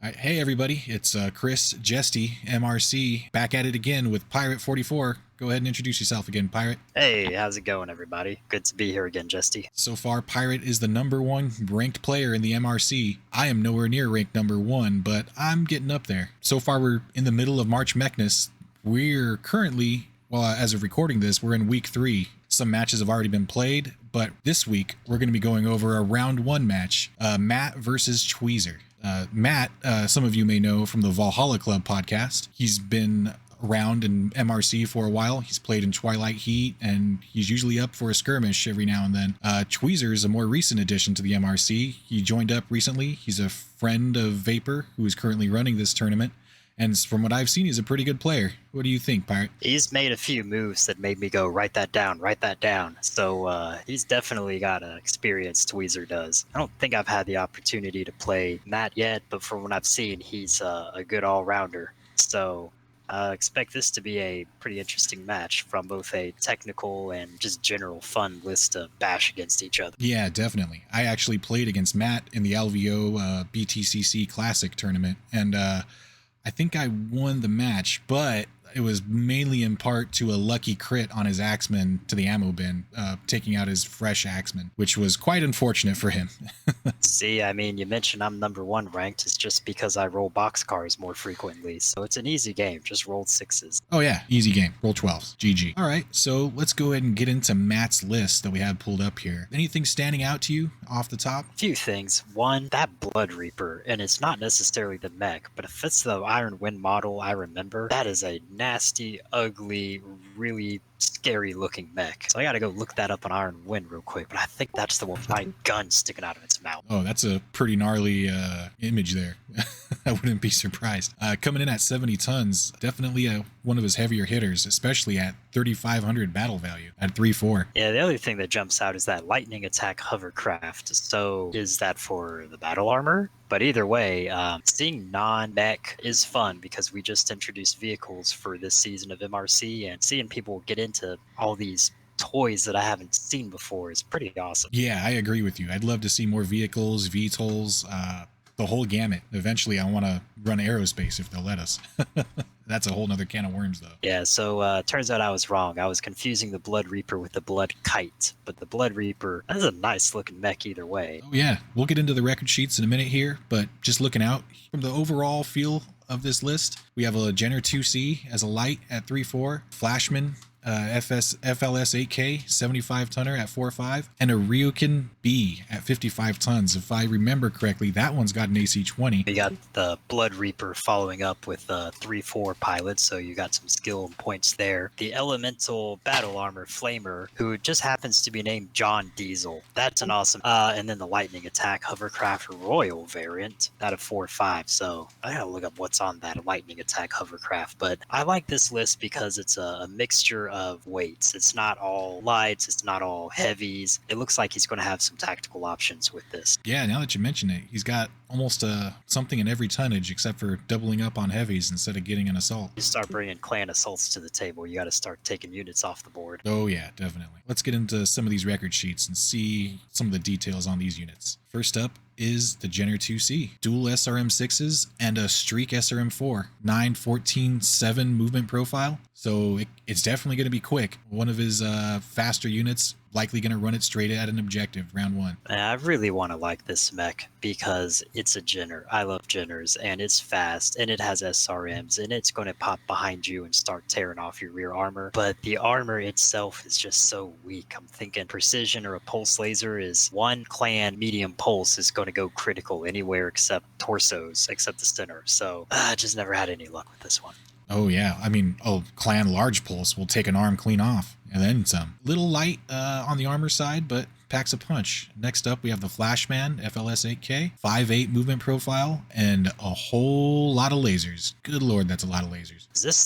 Hey everybody, it's Chris, Jesty, MRC, back at it again with Pirate44. Go ahead and introduce yourself again, Pirate. Hey, how's it going, everybody? Good to be here again, Jesty. So far, Pirate is the #1 ranked player in the MRC. I am nowhere near ranked #1, but I'm getting up there. So far, we're in the middle of March Mechness. We're currently, well, as of recording this, we're in week 3. Some matches have already been played, but this week, we're going to be going over a round 1 match, Matt versus Tweezer. Matt, some of you may know from the Valhalla Club Podcast. He's been around in MRC for a while. He's played in Twilight Heat, and he's usually up for a skirmish every now and then. Tweezer is a more recent addition to the MRC. He joined up recently. He's a friend of Vapor, who is currently running this tournament. And from what I've seen, he's a pretty good player. What do you think, Pirate? He's made a few moves that made me go, write that down. So he's definitely got experience, Tweezer does. I don't think I've had the opportunity to play Matt yet, but from what I've seen, he's a good all-rounder. So expect this to be a pretty interesting match from both a technical and just general fun list to bash against each other. Yeah, definitely. I actually played against Matt in the LVO BTCC Classic tournament, and I think I won the match, but it was mainly in part to a lucky crit on his Axeman to the ammo bin, taking out his fresh Axeman, which was quite unfortunate for him. See, I mean, you mentioned I'm #1 ranked. It's just because I roll boxcars more frequently. So it's an easy game. Just roll 6s. Oh yeah, easy game. Roll 12s. GG. All right, so let's go ahead and get into Matt's list that we have pulled up here. Anything standing out to you off the top? A few things. One, that Blood Reaper, and it's not necessarily the mech, but if it's the Iron Wind model I remember, that is a nasty, ugly, really scary looking mech. So I gotta go look that up on Iron Wind real quick, but I think that's the one with my gun sticking out of its mouth. Oh, that's a pretty gnarly image there. I wouldn't be surprised. Coming in at 70 tons, definitely one of his heavier hitters, especially at 3,500 battle value at 3-4. Yeah, the other thing that jumps out is that lightning attack hovercraft. So is that for the battle armor? But either way, seeing non-mech is fun because we just introduced vehicles for this season of MRC, and seeing people get into all these toys that I haven't seen before is pretty awesome. Yeah, I agree with you. I'd love to see more vehicles, VTOLs, the whole gamut. Eventually, I want to run aerospace if they'll let us. That's a whole nother can of worms, though. Yeah, so turns out I was wrong. I was confusing the Blood Reaper with the Blood Kite. But the Blood Reaper, that's a nice-looking mech either way. Oh, yeah. We'll get into the record sheets in a minute here, but just looking out from the overall feel of this list, we have a Jenner 2C as a light at 3-4, Flashman FLS 8K 75 tonner at 4.5, and a Ryukin B at 55 tons. If I remember correctly, that one's got an AC 20. We got the Blood Reaper following up with 3-4 pilot, so you got some skill and points there. The Elemental Battle Armor Flamer, who just happens to be named John Diesel. That's an awesome. And then the Lightning Attack Hovercraft Royal variant out of 4.5. So I gotta look up what's on that Lightning Attack Hovercraft. But I like this list because it's a mixture of weights. It's not all lights, it's not all heavies. It looks like he's going to have some tactical options with this. Yeah, now that you mention it, he's got almost something in every tonnage except for doubling up on heavies instead of getting an assault. You start bringing clan assaults to the table, you got to start taking units off the board. Oh yeah, definitely. Let's get into some of these record sheets and see some of the details on these units. First up is the Jenner 2C, dual SRM6s and a Streak SRM4, 9-14-7 movement profile. So it's definitely going to be quick. One of his faster units, likely going to run it straight at an objective, round 1. I really want to like this mech because it's a Jenner. I love Jenners, and it's fast, and it has SRMs, and it's going to pop behind you and start tearing off your rear armor. But the armor itself is just so weak. I'm thinking precision or a pulse laser is one clan medium pulse is going to go critical anywhere except torsos, except the center. So I just never had any luck with this one. Oh yeah, I mean, clan large pulse will take an arm clean off, and then some. Little light on the armor side, but packs a punch. Next up, we have the Flashman FLS 8K, 5.8 movement profile, and a whole lot of lasers. Good lord, that's a lot of lasers. Is this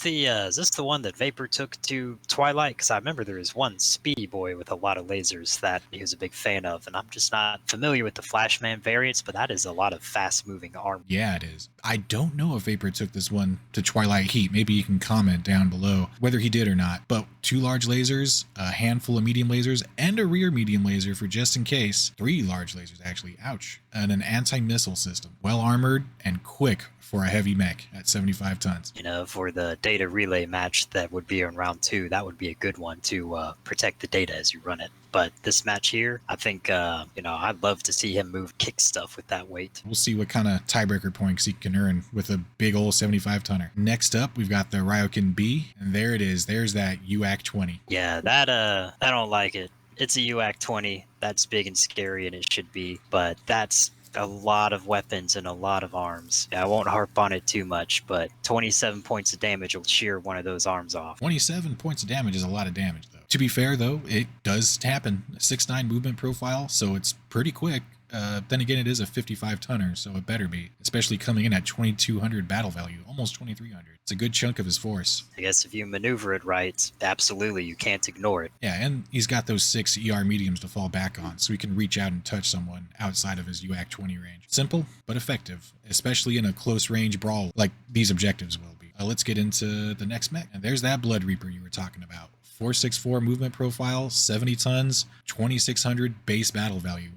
the one that Vapor took to Twilight? Because I remember there was one Speedy Boy with a lot of lasers that he was a big fan of, and I'm just not familiar with the Flashman variants, but that is a lot of fast-moving armor. Yeah, it is. I don't know if Vapor took this one to Twilight Heat. Maybe you can comment down below whether he did or not. But 2 large lasers, a handful of medium lasers, and a rear medium laser for just in case. 3 large lasers, actually. Ouch. And an anti-missile system. Well armored and quick for a heavy mech at 75 tons. You know, for the data relay match that would be in round 2, that would be a good one to protect the data as you run it. But this match here, I think, I'd love to see him move kick stuff with that weight. We'll see what kind of tiebreaker points he can earn with a big old 75-tonner. Next up, we've got the Ryokan B, and there it is. There's that UAC 20. Yeah, that I don't like it. It's a UAC 20. That's big and scary, and it should be. But that's a lot of weapons and a lot of arms. I won't harp on it too much, but 27 points of damage will shear one of those arms off. 27 points of damage is a lot of damage, though. To be fair, though, it does happen. 6'9" movement profile, so it's pretty quick. Then again, it is a 55-tonner, so it better be, especially coming in at 2,200 battle value, almost 2,300. It's a good chunk of his force. I guess if you maneuver it right, absolutely, you can't ignore it. Yeah, and he's got those 6 ER mediums to fall back on, so he can reach out and touch someone outside of his UAC 20 range. Simple, but effective, especially in a close-range brawl like these objectives will be. Let's get into the next mech, and there's that Blood Reaper you were talking about. 464 movement profile, 70 tons, 2,600 base battle value.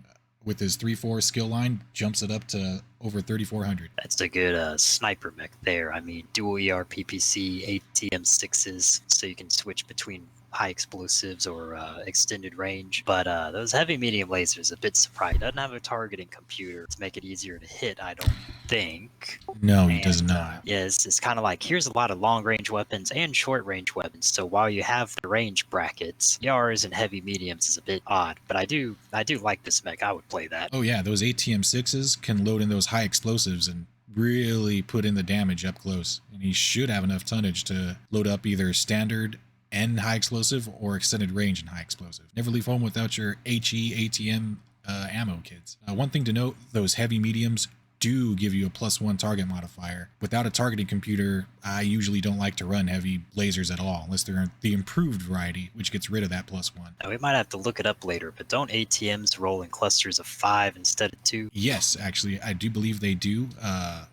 With his 3-4 skill line, jumps it up to over 3,400. That's a good sniper mech there. I mean, dual ER PPC, ATM6s, so you can switch between high explosives or extended range. But those heavy medium lasers, a bit surprised. It doesn't have a targeting computer to make it easier to hit, I don't think. No, he does not. Yes, it's kind of like, here's a lot of long range weapons and short range weapons. So while you have the range brackets, ERs and heavy mediums is a bit odd. But I do like this mech. I would play that. Oh yeah, those ATM6s can load in those high explosives and really put in the damage up close. And he should have enough tonnage to load up either standard and high explosive or extended range and high explosive. Never leave home without your HE ATM ammo, kids. One thing to note, those heavy mediums do give you a +1 target modifier. Without a targeting computer, I usually don't like to run heavy lasers at all, unless they're the improved variety, which gets rid of that +1. Now, we might have to look it up later, but don't ATMs roll in clusters of 5 instead of 2? Yes, actually, I do believe they do,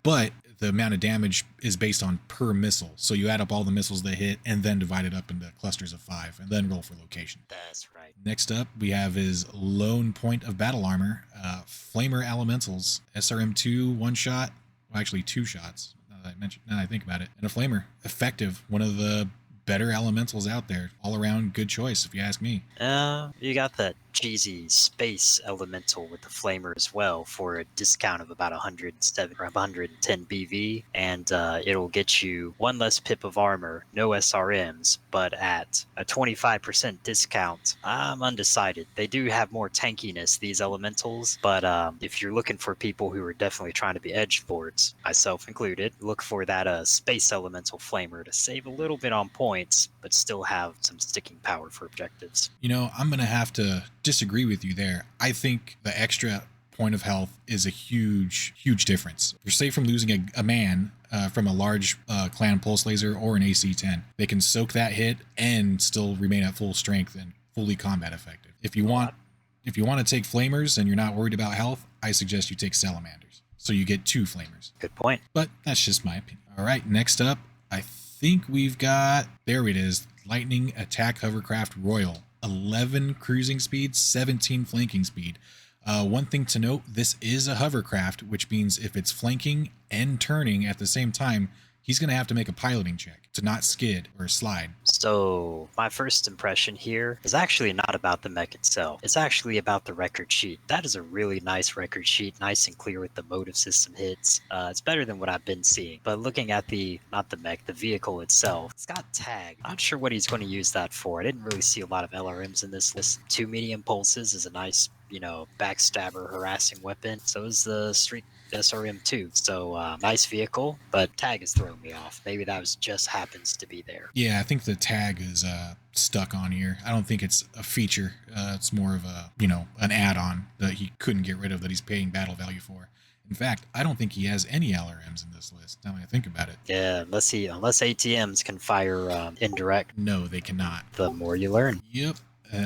but the amount of damage is based on per missile. So you add up all the missiles they hit and then divide it up into clusters of 5 and then roll for location. That's right. Next up, we have his lone point of battle armor, Flamer Elementals, SRM2, 1 shot, well, actually 2 shots, now that I think about it, and a Flamer. Effective, one of the better elementals out there. All around good choice, if you ask me. You got that cheesy space elemental with the flamer as well for a discount of about 107 or 110 BV, and it'll get you 1 less pip of armor, no SRMs, but at a 25% discount. I'm undecided. They do have more tankiness, these elementals, but if you're looking for people who are definitely trying to be edge lords, myself included, look for that space elemental flamer to save a little bit on points, but still have some sticking power for objectives. You know, I'm going to have to disagree with you there. I think the extra point of health is a huge difference. You're safe from losing a man from a large clan pulse laser or an AC-10. They can soak that hit and still remain at full strength and fully combat effective. If you want to take flamers and you're not worried about health, I suggest you take salamanders. So you get 2 flamers. Good point. But that's just my opinion. All right, next up, I think we've got, there it is, Lightning Attack Hovercraft Royal. 11 cruising speed, 17 flanking speed. One thing to note, this is a hovercraft, which means if it's flanking and turning at the same time, he's going to have to make a piloting check to not skid or slide. So my first impression here is actually not about the mech itself. It's actually about the record sheet. That is a really nice record sheet, nice and clear with the motive system hits. It's better than what I've been seeing. But looking at not the mech, the vehicle itself, it's got tag. Not sure what he's going to use that for. I didn't really see a lot of LRMs in this list. 2 medium pulses is a nice, backstabber harassing weapon. So is the Street SRM2. So nice vehicle, but tag is throwing me off. Maybe that just happens to be there. Yeah, I think the tag is stuck on here. I don't think it's a feature. It's more of a, an add-on that he couldn't get rid of that he's paying battle value for. In fact, I don't think he has any LRMs in this list, now that I think about it. Yeah, unless ATMs can fire indirect. No, they cannot. The more you learn. Yep.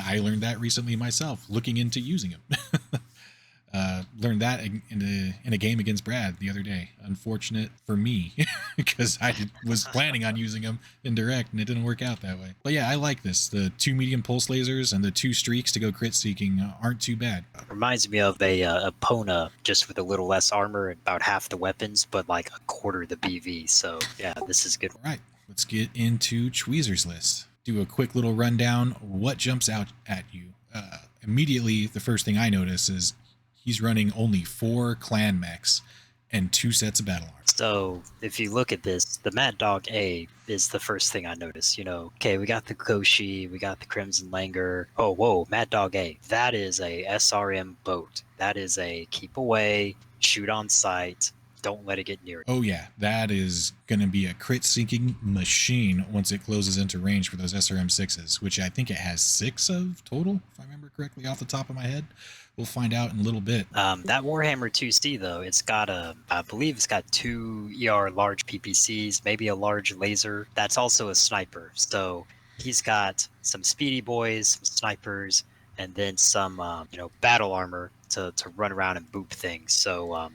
I learned that recently myself, looking into using them. Learned that in a game against Brad the other day. Unfortunate for me, because was planning on using them in direct, and it didn't work out that way. But yeah, I like this. The 2 medium pulse lasers and the 2 streaks to go crit seeking aren't too bad. Reminds me of a Pona, just with a little less armor and about half the weapons, but like a quarter the BV. So yeah, this is good. All right, let's get into Tweezer's list. Do a quick little rundown. What jumps out at you? Immediately, the first thing I notice is he's running only 4 clan mechs and 2 sets of battle armor. So if you look at this, the Mad Dog A is the first thing I noticed. Okay, we got the Koshi, we got the Crimson Langer. Oh, whoa, Mad Dog A. That is a SRM boat. That is a keep away, shoot on sight, don't let it get near it. Oh yeah, that is going to be a crit seeking machine once it closes into range for those SRM6s, which I think it has 6 of total, if I remember correctly off the top of my head. We'll find out in a little bit. That Warhammer 2C, though, I believe it's got 2 ER large PPCs, maybe a large laser. That's also a sniper. So he's got some speedy boys, some snipers, and then some, battle armor to run around and boop things. So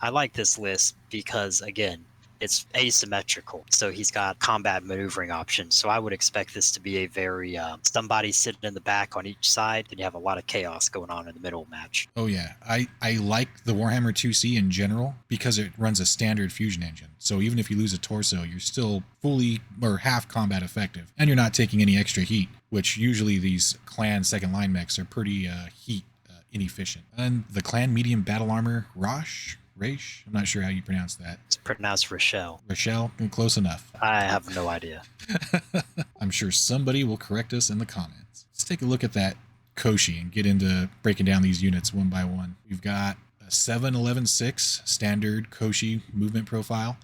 I like this list because, again, it's asymmetrical. So he's got combat maneuvering options. So I would expect this to be a very somebody sitting in the back on each side, and you have a lot of chaos going on in the middle match. Oh yeah, I like the Warhammer 2C in general because it runs a standard fusion engine. So even if you lose a torso, you're still fully or half combat effective, and you're not taking any extra heat, which usually these clan second line mechs are pretty heat inefficient. And the clan medium battle armor, Raish? I'm not sure how you pronounce that. It's pronounced Rochelle. Rochelle? Close enough. I have no idea. I'm sure somebody will correct us in the comments. Let's take a look at that Koshi and get into breaking down these units one by one. We've got a 7-11-6 standard Koshi movement profile.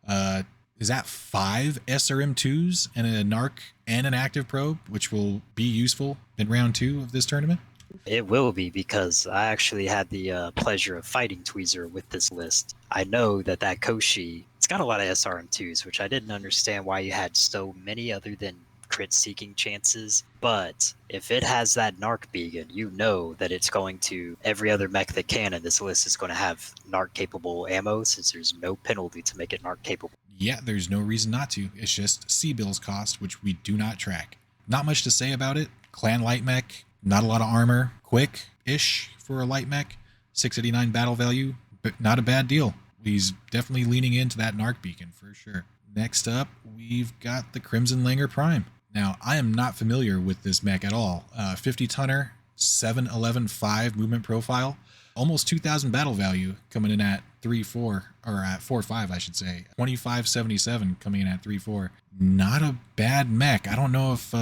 Is that 5 SRM2s and a NARC and an active probe, which will be useful in round 2 of this tournament? It will be, because I actually had the pleasure of fighting Tweezer with this list. I know that Koshi, it's got a lot of SRM2s, which I didn't understand why you had so many other than crit-seeking chances. But if it has that NARC beacon, you know that it's going to, every other mech that can in this list is going to have NARC-capable ammo, since there's no penalty to make it NARC-capable. Yeah, there's no reason not to. It's just C-Bill's cost, which we do not track. Not much to say about it. Clan light mech. Not a lot of armor, quick-ish for a light mech, 689 battle value, but not a bad deal. He's definitely leaning into that NARC beacon for sure. Next up, we've got the Crimson Langer Prime. Now, I am not familiar with this mech at all. 50-tonner, 7-11-5 movement profile, almost 2,000 battle value coming in at 3-4, or at 4-5, I should say. 2577 coming in at 3-4. Not a bad mech. I don't know if...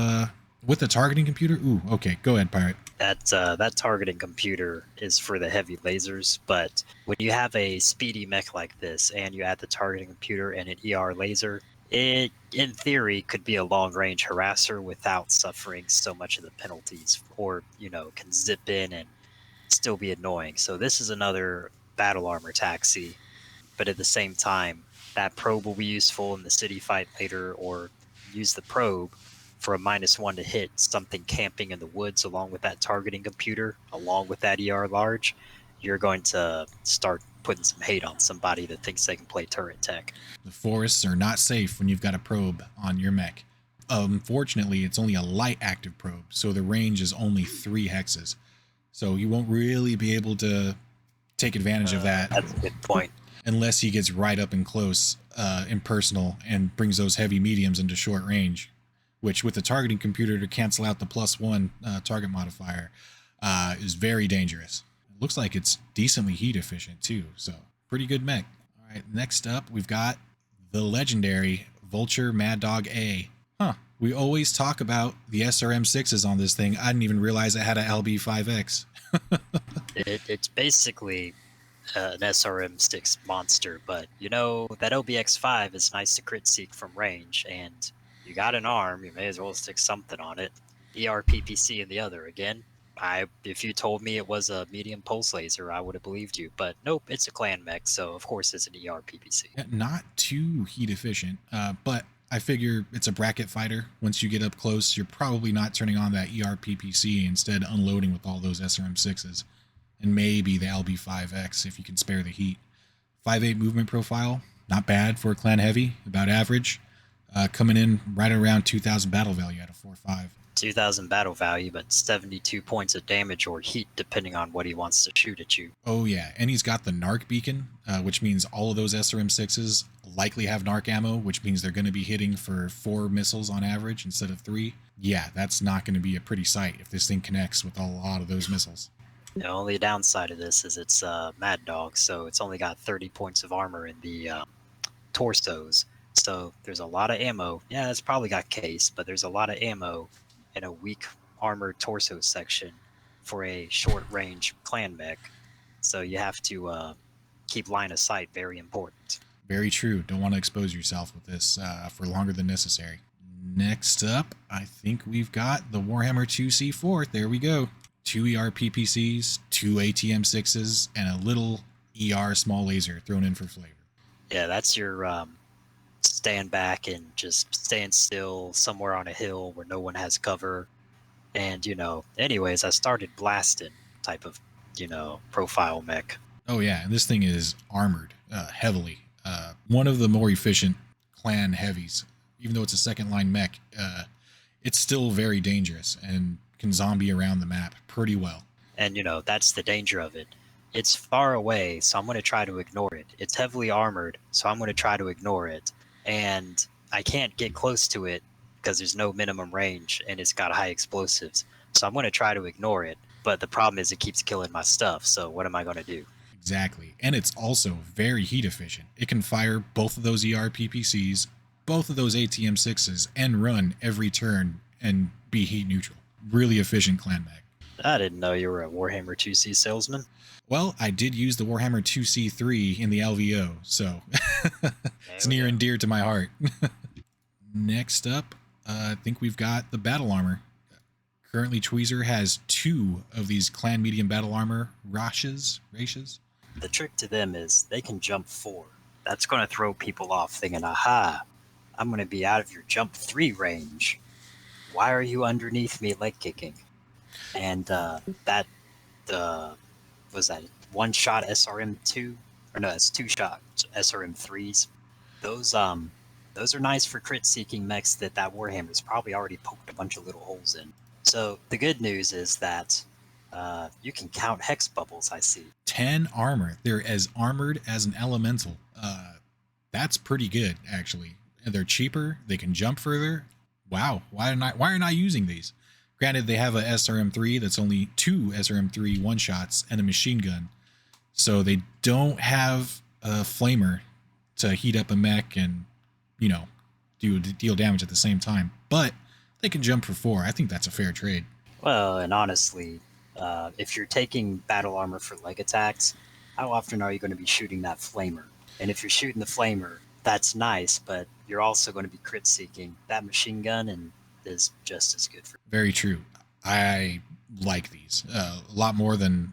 with the targeting computer? Ooh, okay. Go ahead, Pirate. That targeting computer is for the heavy lasers, but when you have a speedy mech like this and you add the targeting computer and an ER laser, it, in theory, could be a long-range harasser without suffering so much of the penalties, or, can zip in and still be annoying. So this is another battle armor taxi, but at the same time, that probe will be useful in the city fight later, or use the probe for a -1 to hit something camping in the woods along with that targeting computer, along with that ER large. You're going to start putting some hate on somebody that thinks they can play turret tech. The forests are not safe when you've got a probe on your mech. Unfortunately, it's only a light active probe, so the range is only 3 hexes. So you won't really be able to take advantage of that. That's a good point. Unless he gets right up and close, impersonal, and brings those heavy mediums into short range, which with the targeting computer to cancel out the +1 target modifier is very dangerous. It looks like it's decently heat efficient too, so pretty good mech. All right, next up we've got the legendary Vulture Mad Dog A. We always talk about the SRM6s on this thing. I didn't even realize it had a LB5X. It's basically an SRM6 monster, but that LBX5 is nice to crit seek from range, and you got an arm, you may as well stick something on it. ER PPC in the other. Again, if you told me it was a medium pulse laser, I would have believed you. But nope, it's a clan mech, so of course it's an ER PPC. Not too heat efficient, but I figure it's a bracket fighter. Once you get up close, you're probably not turning on that ER PPC, instead unloading with all those SRM6s. and maybe the LB5X if you can spare the heat. 5.8 movement profile, not bad for a clan heavy, about average. Coming in right around 2,000 battle value at a 4.5. 2,000 battle value, but 72 points of damage or heat, depending on what he wants to shoot at you. Oh, yeah. And he's got the NARC beacon, which means all of those SRM6s likely have NARC ammo, which means they're going to be hitting for 4 missiles on average instead of 3. Yeah, that's not going to be a pretty sight if this thing connects with a lot of those missiles. The only downside of this is it's Mad Dog, so it's only got 30 points of armor in the torsos. So there's a lot of ammo. Yeah, it's probably got case, but there's a lot of ammo in a weak armored torso section for a short range clan mech. So you have to keep line of sight very important. Very true. Don't want to expose yourself with this for longer than necessary. Next up, I think we've got the Warhammer 2C4. There we go. 2 ER PPCs, 2 ATM6s, and a little ER small laser thrown in for flavor. Yeah, that's your stand back and just stand still somewhere on a hill where no one has cover. And, anyways, I started blasting type of, profile mech. Oh, yeah. And this thing is armored heavily. One of the more efficient clan heavies. Even though it's a second line mech, it's still very dangerous and can zombie around the map pretty well. And, that's the danger of it. It's far away, so I'm going to try to ignore it. It's heavily armored, so I'm going to try to ignore it. And I can't get close to it because there's no minimum range and it's got high explosives. So I'm going to try to ignore it. But the problem is it keeps killing my stuff. So what am I going to do? Exactly. And it's also very heat efficient. It can fire both of those ER PPCs, both of those ATM6s, and run every turn and be heat neutral. Really efficient clan mech. I didn't know you were a Warhammer 2C salesman. Well, I did use the Warhammer 2C3 in the LVO, so it's near and dear to my heart. Next up, I think we've got the battle armor. Currently, Tweezer has 2 of these clan medium battle armor raches. The trick to them is they can jump 4. That's going to throw people off thinking, aha, I'm going to be out of your jump 3 range. Why are you underneath me leg kicking? And was that 1-shot SRM2? Or no, it's 2-shot SRM3s. Those are nice for crit seeking mechs that Warhammer's probably already poked a bunch of little holes in. So the good news is that you can count hex bubbles, I see. 10 armor. They're as armored as an elemental. That's pretty good, actually. And they're cheaper. They can jump further. Wow. Why aren't I using these? Granted, they have a SRM3 that's only 2 SRM3 1-shots and a machine gun. So they don't have a flamer to heat up a mech and, deal damage at the same time. But they can jump for 4. I think that's a fair trade. Well, and honestly, if you're taking battle armor for leg attacks, how often are you going to be shooting that flamer? And if you're shooting the flamer, that's nice, but you're also going to be crit seeking that machine gun and is just as good for. Very true. I like these a lot more than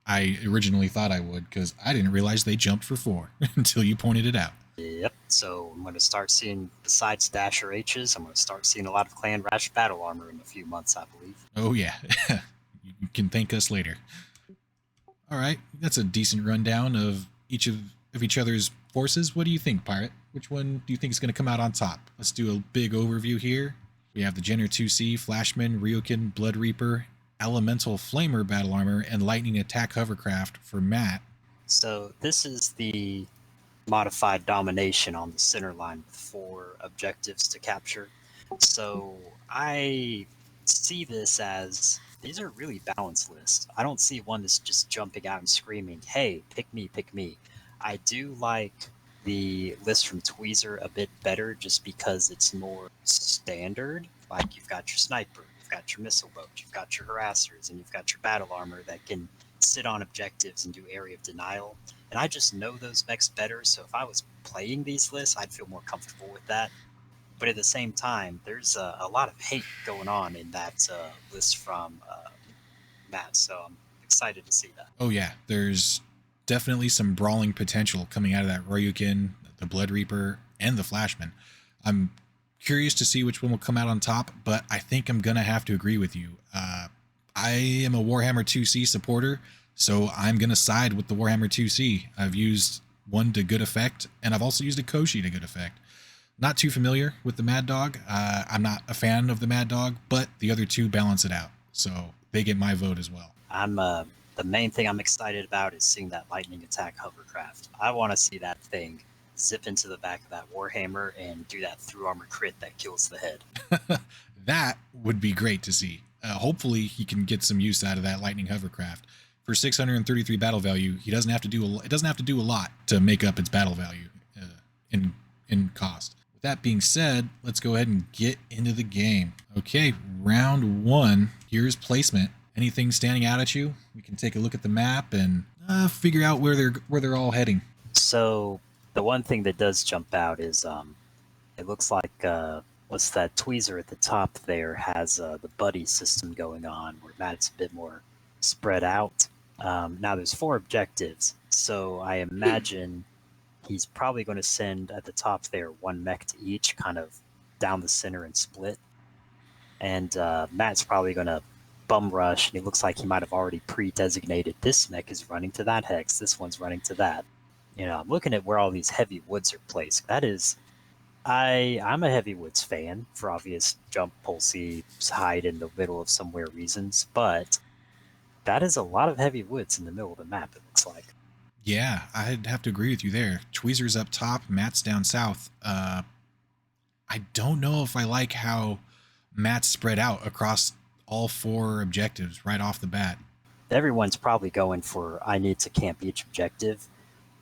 I originally thought I would, because I didn't realize they jumped for 4 until you pointed it out. Yep. So I'm going to start seeing, besides Dasher H's, I'm going to start seeing a lot of Clan Rash battle armor in a few months, I believe. Oh yeah. You can thank us later. All right, that's a decent rundown of each other's forces. What do you think, Pirate? Which one do you think is going to come out on top? Let's do a big overview here. We have the Jenner 2C, Flashman, Ryokin, Blood Reaper, Elemental Flamer battle armor, and Lightning Attack hovercraft for Matt. So this is the modified Domination on the center line with 4 objectives to capture. So I see this as, these are really balanced lists. I don't see one that's just jumping out and screaming, hey, pick me, pick me. I do like the list from Tweezer a bit better just because it's more standard. Like you've got your sniper, you've got your missile boat, you've got your harassers, and you've got your battle armor that can sit on objectives and do area of denial. And I just know those mechs better, so if I was playing these lists, I'd feel more comfortable with that. But at the same time, there's a lot of hate going on in that list from Matt, so I'm excited to see that. Oh yeah, there's definitely some brawling potential coming out of that Ryokin, the Blood Reaper, and the Flashman. I'm curious to see which one will come out on top, but I think I'm going to have to agree with you. I am a Warhammer 2C supporter, So I'm going to side with the Warhammer 2C. I've used one to good effect, and I've also used a Koshi to good effect. Not too familiar with the Mad Dog. I'm not a fan of the Mad Dog, but the other two balance it out. So they get my vote as well. The main thing I'm excited about is seeing that lightning attack hovercraft. I want to see that thing zip into the back of that Warhammer and do that through armor crit that kills the head. That would be great to see. Hopefully he can get some use out of that lightning hovercraft. For 633 battle value, it doesn't have to do a lot to make up its battle value in cost. With that being said, let's go ahead and get into the game. Okay, round 1. Here's placement. Anything standing out at you? We can take a look at the map and figure out where they're all heading. So the one thing that does jump out is it looks like what's that Tweezer at the top there has the buddy system going on, where Matt's a bit more spread out. Now there's 4 objectives, so I imagine he's probably going to send at the top there 1 mech to each, kind of down the center and split. And Matt's probably going to bum rush, and it looks like he might have already pre-designated this mech is running to that hex, this one's running to that. You know, I'm looking at where all these heavy woods are placed. That is, I'm a heavy woods fan for obvious jump, pulsey, hide in the middle of somewhere reasons, but that is a lot of heavy woods in the middle of the map, it looks like. Yeah, I'd have to agree with you there. Tweezer's up top, Matt's down south. I don't know if I like how Matt's spread out across all 4 objectives right off the bat. Everyone's probably going for I need to camp each objective,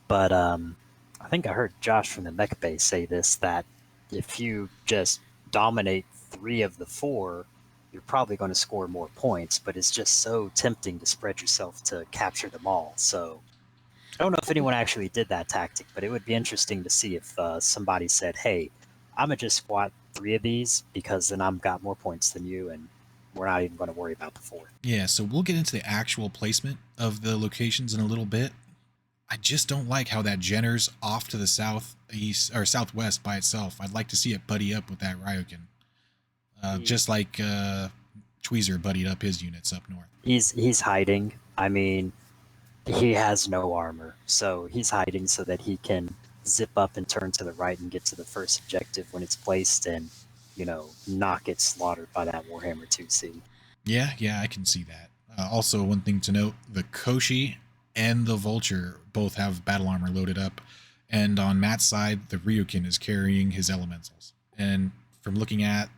but I think I heard Josh from the mech base say this, that if you just dominate 3 of the 4, you're probably going to score more points, but it's just so tempting to spread yourself to capture them all. So I don't know if anyone actually did that tactic, but it would be interesting to see if somebody said, hey, I'm going to just squat 3 of these because then I've got more points than you, and we're not even going to worry about the 4. Yeah, so we'll get into the actual placement of the locations in a little bit. I just don't like how that Jenner's off to the southeast or southwest by itself. I'd like to see it buddy up with that Ryokan. Just like Tweezer buddied up his units up north. He's hiding. I mean, he has no armor, so he's hiding so that he can zip up and turn to the right and get to the first objective when it's placed and, you know, not get slaughtered by that Warhammer 2C. Yeah, I can see that. Also, one thing to note, the Koshi and the Vulture both have battle armor loaded up, and on Matt's side, the Ryokan is carrying his elementals. And from looking at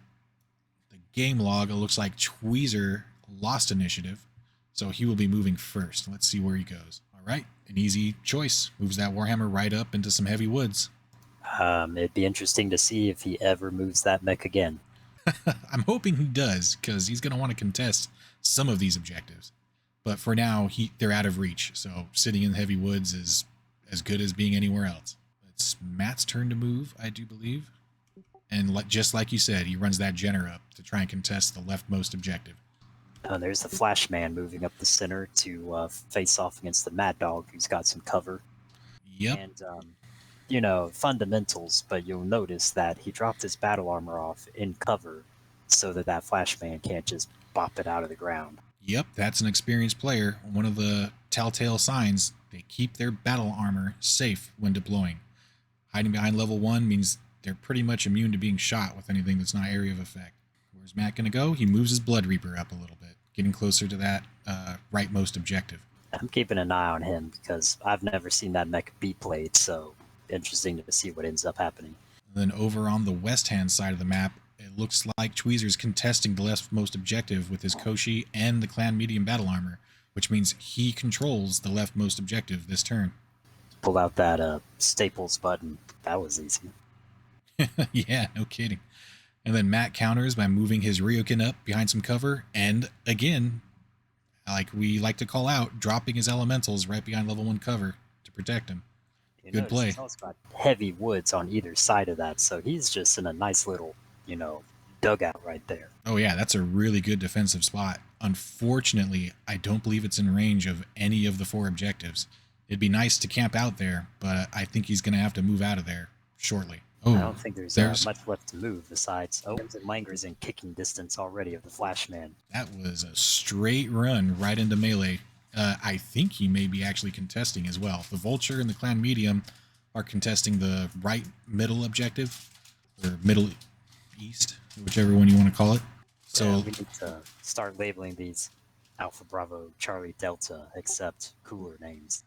the game log, it looks like Tweezer lost initiative, so he will be moving first. Let's see where he goes. All right, an easy choice. Moves that Warhammer right up into some heavy woods. It'd be interesting to see if he ever moves that mech again. I'm hoping he does, because he's going to want to contest some of these objectives. But for now, they're out of reach, so sitting in the heavy woods is as good as being anywhere else. It's Matt's turn to move, I do believe. And just like you said, he runs that Jenner up to try and contest the leftmost objective. There's the Flash Man moving up the center to face off against the Mad Dog, who's got some cover. Yep. And, you know, fundamentals, but you'll notice that he dropped his battle armor off in cover so that Flash Man can't just bop it out of the ground. Yep, that's an experienced player. One of the telltale signs, they keep their battle armor safe when deploying. Hiding behind level 1 means they're pretty much immune to being shot with anything that's not area of effect. Where's Matt going to go? He moves his Blood Reaper up a little bit, getting closer to that rightmost objective. I'm keeping an eye on him because I've never seen that mech be played, so interesting to see what ends up happening. And then over on the west-hand side of the map, it looks like Tweezer's contesting the leftmost objective with his Koshi and the Clan Medium battle armor, which means he controls the leftmost objective this turn. Pull out that Staples button. That was easy. Yeah, no kidding. And then Matt counters by moving his Ryokan up behind some cover, and again, like we like to call out, dropping his elementals right behind level 1 cover to protect him. Good play. He's also got heavy woods on either side of that, so he's just in a nice little, you know, dugout right there. Oh yeah, that's a really good defensive spot. Unfortunately, I don't believe it's in range of any of the 4 objectives. It'd be nice to camp out there, but I think he's going to have to move out of there shortly. Oh, I don't think there's much left to move besides Langer's in kicking distance already of the Flash Man. That was a straight run right into melee, I think he may be actually contesting as well. The Vulture and the Clan Medium are contesting the right middle objective, or middle east, whichever one you want to call it. So yeah, we need to start labeling these Alpha Bravo Charlie Delta, except cooler names.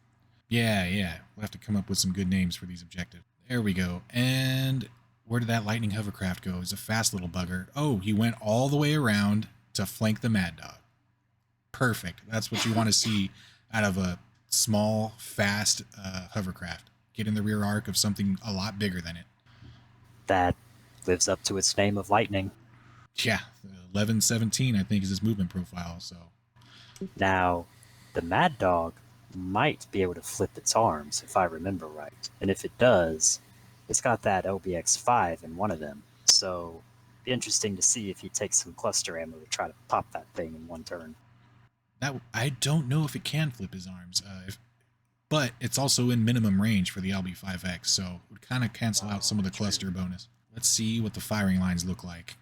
yeah, we'll have to come up with some good names for these objectives. There we go. And where did that lightning hovercraft go? He's a fast little bugger. Oh, he went all the way around to flank the Mad Dog. Perfect. That's what you want to see out of a small, fast hovercraft. Get in the rear arc of something a lot bigger than it. That lives up to its name of lightning. Yeah, 1117, I think, is his movement profile. So Now, the Mad Dog might be able to flip its arms, if I remember right. And if it does, it's got that LBX-5 in one of them. So, be interesting to see if he takes some cluster ammo to try to pop that thing in one turn. that I don't know if it can flip his arms, but it's also in minimum range for the LB5X, so it would kind of cancel out some of the cluster bonus. Let's see what the firing lines look like.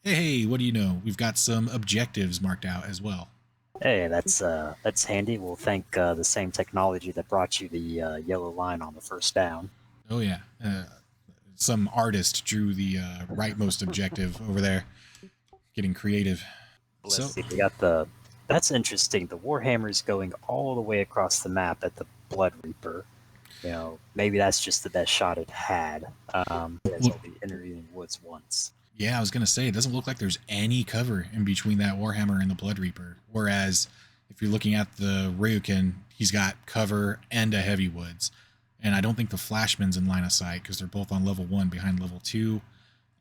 Hey, what do you know? We've got some objectives marked out as well. Hey, that's handy. We'll thank the same technology that brought you the yellow line on the first down. Oh yeah, some artist drew the rightmost objective over there, getting creative. Let's see. We got the. That's interesting. The Warhammer's going all the way across the map at the Blood Reaper. You know, maybe that's just the best shot it had. It's only intervening woods once. Yeah, I was going to say, it doesn't look like there's any cover in between that Warhammer and the Blood Reaper. Whereas, if you're looking at the Ryukin, he's got cover and a heavy woods. And I don't think the Flashman's in line of sight because they're both on level 1 behind level 2.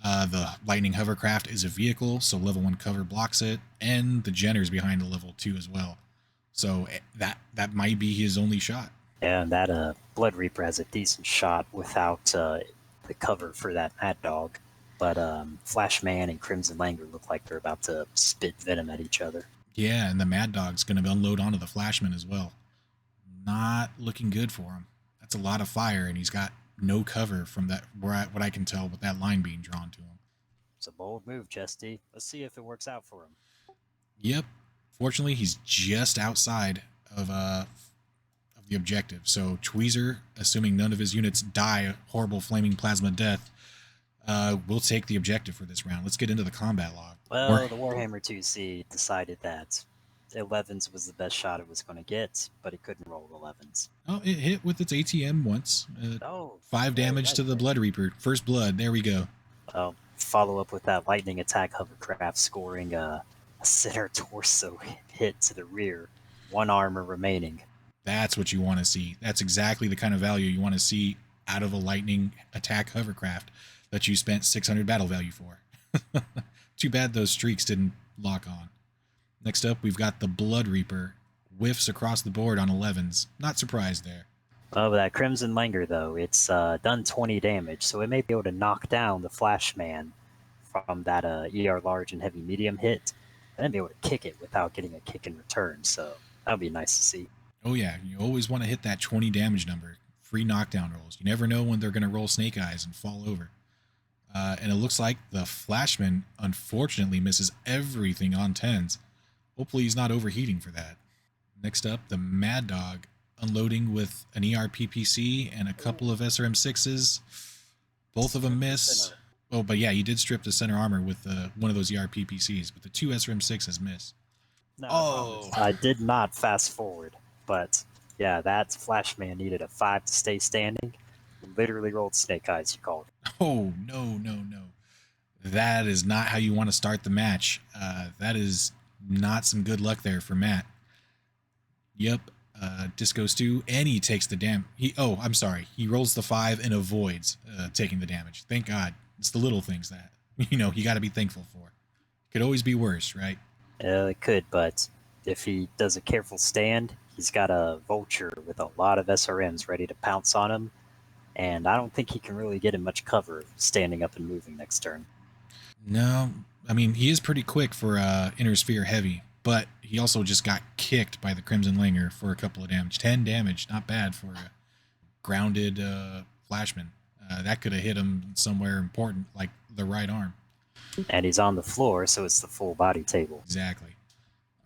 The Lightning Hovercraft is a vehicle, so level 1 cover blocks it. And the Jenner's behind the level 2 as well. So that might be his only shot. Yeah, and that Blood Reaper has a decent shot without the cover for that Mad Dog. But Flashman and Crimson Langer look like they're about to spit venom at each other. Yeah, and the Mad Dog's going to unload onto the Flashman as well. Not looking good for him. That's a lot of fire, and he's got no cover from that. What I can tell with that line being drawn to him. It's a bold move, Chesty. Let's see if it works out for him. Yep. Fortunately, he's just outside of the objective. So Tweezer, assuming none of his units die a horrible flaming plasma death, we'll take the objective for this round. Let's get into the combat log. Well, the Warhammer 2C decided that 11s was the best shot it was going to get, but it couldn't roll 11s. Oh, it hit with its ATM once. 5 damage to the Blood Reaper. First blood. There we go. Follow up with that lightning attack hovercraft scoring a center torso hit to the rear. 1 armor remaining. That's what you want to see. That's exactly the kind of value you want to see out of a lightning attack hovercraft that you spent 600 battle value for. Too bad those streaks didn't lock on. Next up, we've got the Blood Reaper. Whiffs across the board on 11s. Not surprised there. Oh, that Crimson Langer, though, it's done 20 damage, so it may be able to knock down the Flashman from that ER large and heavy medium hit, and then be able to kick it without getting a kick in return, so that would be nice to see. Oh yeah, you always want to hit that 20 damage number. Free knockdown rolls. You never know when they're going to roll snake eyes and fall over. And it looks like the Flashman, unfortunately, misses everything on 10s. Hopefully he's not overheating for that. Next up, the Mad Dog, unloading with an ERPPC and a couple of SRM6s. Both of them miss. Oh, but yeah, he did strip the center armor with one of those ERPPCs, but the 2 SRM6s miss. No, I did not fast forward, but yeah, that Flashman needed a 5 to stay standing. Literally rolled snake eyes, you called it. Oh, no. That is not how you want to start the match. That is not some good luck there for Matt. Yep, Disco Stew, and he takes the damage. I'm sorry. He rolls the 5 and avoids taking the damage. Thank God. It's the little things that, you got to be thankful for. Could always be worse, right? It could, but if he does a careful stand, he's got a Vulture with a lot of SRMs ready to pounce on him, and I don't think he can really get him much cover standing up and moving next turn. No, I mean, he is pretty quick for Inner Sphere Heavy, but he also just got kicked by the Crimson Langer for a couple of damage. 10 damage, not bad for a grounded Flashman. That could have hit him somewhere important, like the right arm. And he's on the floor, so it's the full body table. Exactly.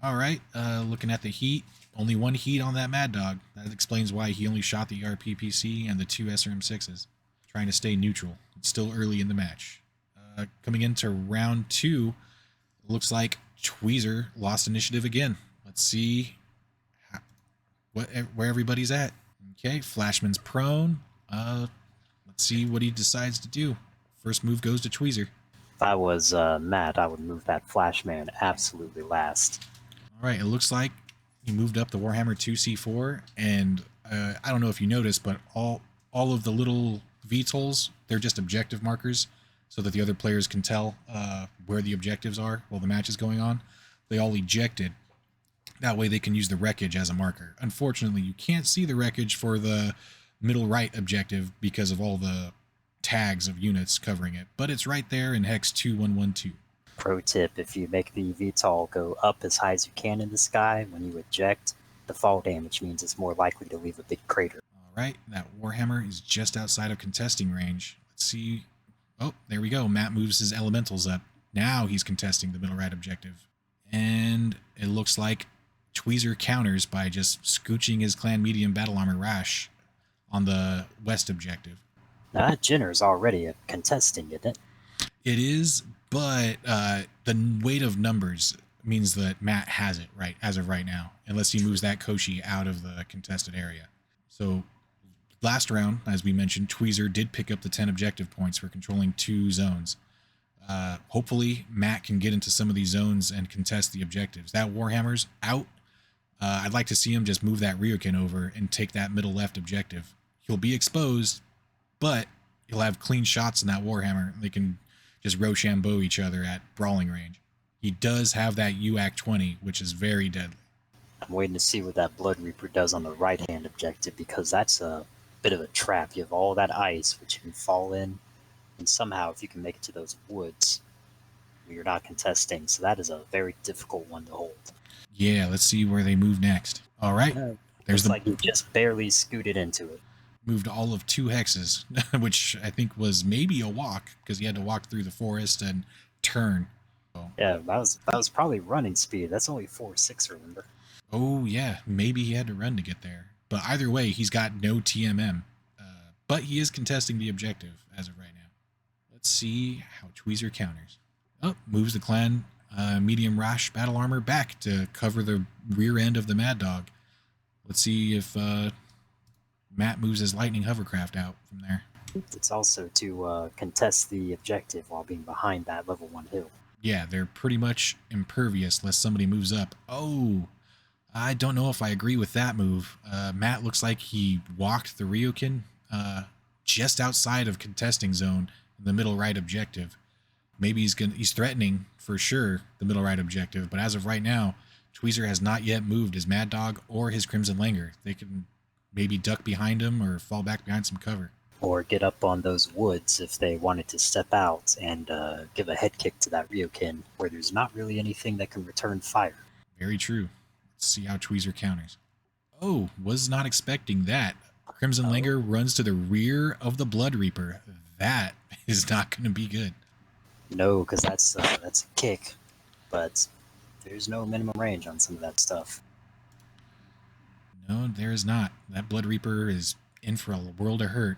All right, looking at the heat, only one heat on that Mad Dog. That explains why he only shot the RPPC and the 2 SRM6s, trying to stay neutral. It's still early in the match. Coming into round 2, looks like Tweezer lost initiative again. Let's see where everybody's at. Okay, Flashman's prone. Let's see what he decides to do. First move goes to Tweezer. If I was Matt, I would move that Flashman absolutely last. All right, it looks like he moved up the Warhammer 2C4, and I don't know if you noticed, but all of the little VTOLs, they're just objective markers, so that the other players can tell where the objectives are while the match is going on. They all ejected. That way they can use the wreckage as a marker. Unfortunately, you can't see the wreckage for the middle right objective because of all the tags of units covering it, but it's right there in Hex 2112. Pro tip, if you make the VTOL go up as high as you can in the sky, when you eject, the fall damage means it's more likely to leave a big crater. All right, that Warhammer is just outside of contesting range. Let's see. Oh, there we go. Matt moves his elementals up. Now he's contesting the middle right objective. And it looks like Tweezer counters by just scooching his clan medium battle armor rash on the west objective. Now that Jenner's already contesting, isn't it? It is, but the weight of numbers means that Matt has it right as of right now, unless he moves that Koshi out of the contested area. So last round, as we mentioned, Tweezer did pick up the 10 objective points for controlling 2 zones. Hopefully Matt can get into some of these zones and contest the objectives. That Warhammer's out. I'd like to see him just move that Ryokan over and take that middle left objective. He'll be exposed, but he'll have clean shots in that Warhammer. They can just Rochambeau each other at brawling range. He does have that UAC 20, which is very deadly. I'm waiting to see what that Blood Reaper does on the right-hand objective, because that's a bit of a trap. You have all that ice, which you can fall in, and somehow if you can make it to those woods, you're not contesting. So that is a very difficult one to hold. Yeah, let's see where they move next. All right. There's like you just barely scooted into it. Moved all of 2 hexes, which I think was maybe a walk, because he had to walk through the forest and turn. So. Yeah, that was probably running speed. That's only 4-6, remember? Oh, yeah. Maybe he had to run to get there. But either way, he's got no TMM. But he is contesting the objective as of right now. Let's see how Tweezer counters. Oh, moves the clan medium rash battle armor back to cover the rear end of the Mad Dog. Let's see if Matt moves his lightning hovercraft out from there. It's also to contest the objective while being behind that level 1 hill. Yeah, they're pretty much impervious unless somebody moves up. Oh, I don't know if I agree with that move. Matt looks like he walked the Ryokan just outside of contesting zone in the middle right objective. Maybe he's threatening for sure the middle right objective, but as of right now, Tweezer has not yet moved his Mad Dog or his Crimson Langer. They can maybe duck behind him or fall back behind some cover. Or get up on those woods if they wanted to step out and give a head kick to that Ryokan, where there's not really anything that can return fire. Very true. Let's see how Tweezer counters. Oh, was not expecting that. Crimson Langer runs to the rear of the Blood Reaper. That is not going to be good. No, because that's a kick, but there's no minimum range on some of that stuff. No, there is not. That Blood Reaper is in for a world of hurt.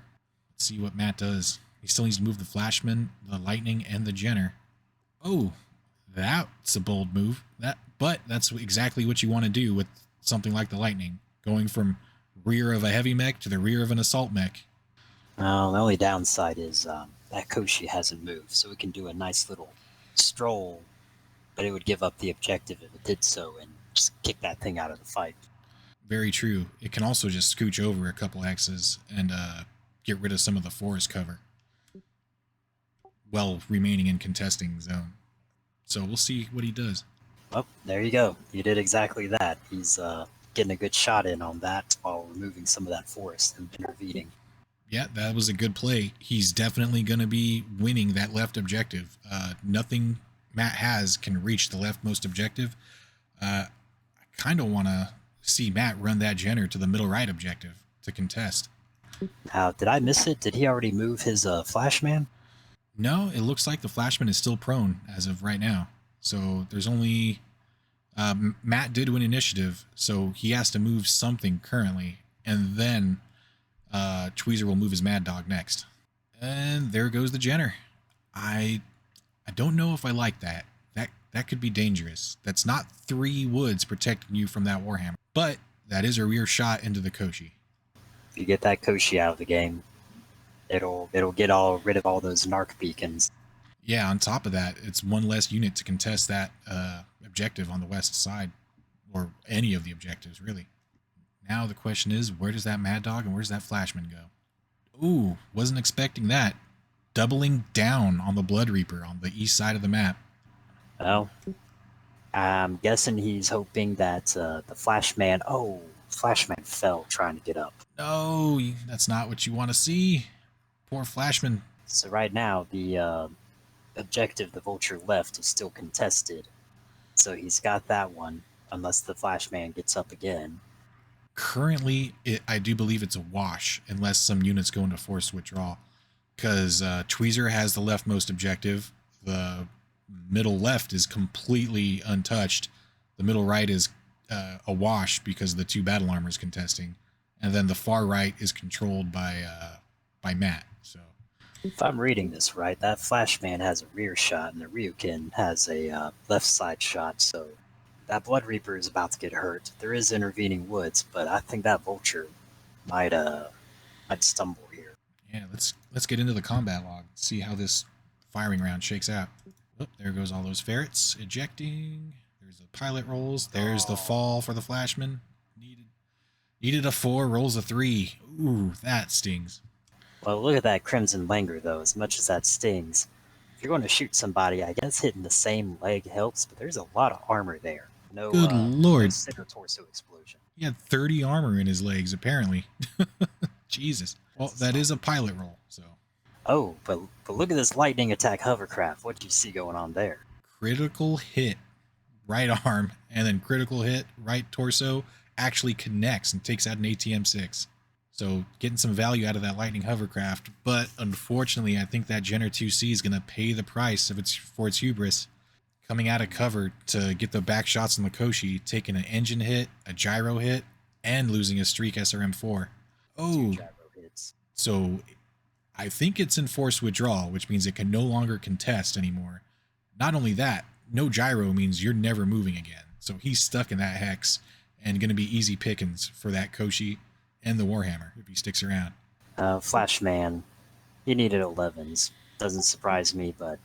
Let's see what Matt does. He still needs to move the Flashman, the Lightning, and the Jenner. Oh, that's a bold move. But that's exactly what you want to do with something like the Lightning, going from rear of a heavy mech to the rear of an assault mech. Well, the only downside is that Koshi hasn't moved, so it can do a nice little stroll, but it would give up the objective if it did so and just kick that thing out of the fight. Very true. It can also just scooch over a couple hexes and get rid of some of the forest cover while remaining in contesting zone. So we'll see what he does. Well, there you go. He did exactly that. He's getting a good shot in on that while removing some of that forest and intervening. Yeah, that was a good play. He's definitely going to be winning that left objective. Nothing Matt has can reach the leftmost objective. I kind of want to see Matt run that Jenner to the middle right objective to contest. Did I miss it? Did he already move his Flashman? No, it looks like the Flashman is still prone as of right now. So there's only Matt did win initiative, so he has to move something currently, and then Tweezer will move his Mad Dog next. And there goes the Jenner. I don't know if I like that. That could be dangerous. That's not 3 woods protecting you from that Warhammer, but that is a rear shot into the Koshi. If you get that Koshi out of the game, it'll get rid of all those narc beacons. Yeah, on top of that, it's 1 less unit to contest that objective on the west side, or any of the objectives, really. Now the question is, where does that Mad Dog and where's that Flashman go? Ooh, wasn't expecting that. Doubling down on the Blood Reaper on the east side of the map. Well, I'm guessing he's hoping that the Flashman... Oh, Flashman fell trying to get up. No, that's not what you want to see. Poor Flashman. So right now, the objective the Vulture left is still contested. So he's got that one, unless the Flashman gets up again. Currently, I do believe it's a wash, unless some units go into forced withdrawal. Because Tweezer has the leftmost objective. The middle left is completely untouched. The middle right is a wash because the 2 battle armors contesting. And then the far right is controlled by Matt. So, if I'm reading this right, that Flashman has a rear shot and the Ryukin has a left side shot. So that Blood Reaper is about to get hurt. There is intervening woods, but I think that Vulture might stumble here. Yeah, let's get into the combat log. See how this firing round shakes out. Oh, there goes all those ferrets ejecting. There's the pilot rolls. There's the fall for the Flashman. Needed a 4, rolls a 3. Ooh, that stings. Well, look at that Crimson Langer, though. As much as that stings, if you're going to shoot somebody, I guess hitting the same leg helps, but there's a lot of armor there. No, good lord. No center torso explosion. He had 30 armor in his legs, apparently. Jesus. Well, that is a pilot roll, so. Oh, but look at this lightning attack hovercraft. What do you see going on there? Critical hit right arm, and then critical hit right torso actually connects and takes out an ATM-6. So getting some value out of that lightning hovercraft, but unfortunately, I think that Jenner 2C is going to pay the price for its hubris. Coming out of cover to get the back shots on the Koshi, taking an engine hit, a gyro hit, and losing a streak SRM-4. Oh, 2 gyro hits. So I think it's in forced withdrawal, which means it can no longer contest anymore. Not only that, no gyro means you're never moving again. So he's stuck in that hex and going to be easy pickings for that Koshi and the Warhammer if he sticks around. Flashman, he needed 11s. Doesn't surprise me, but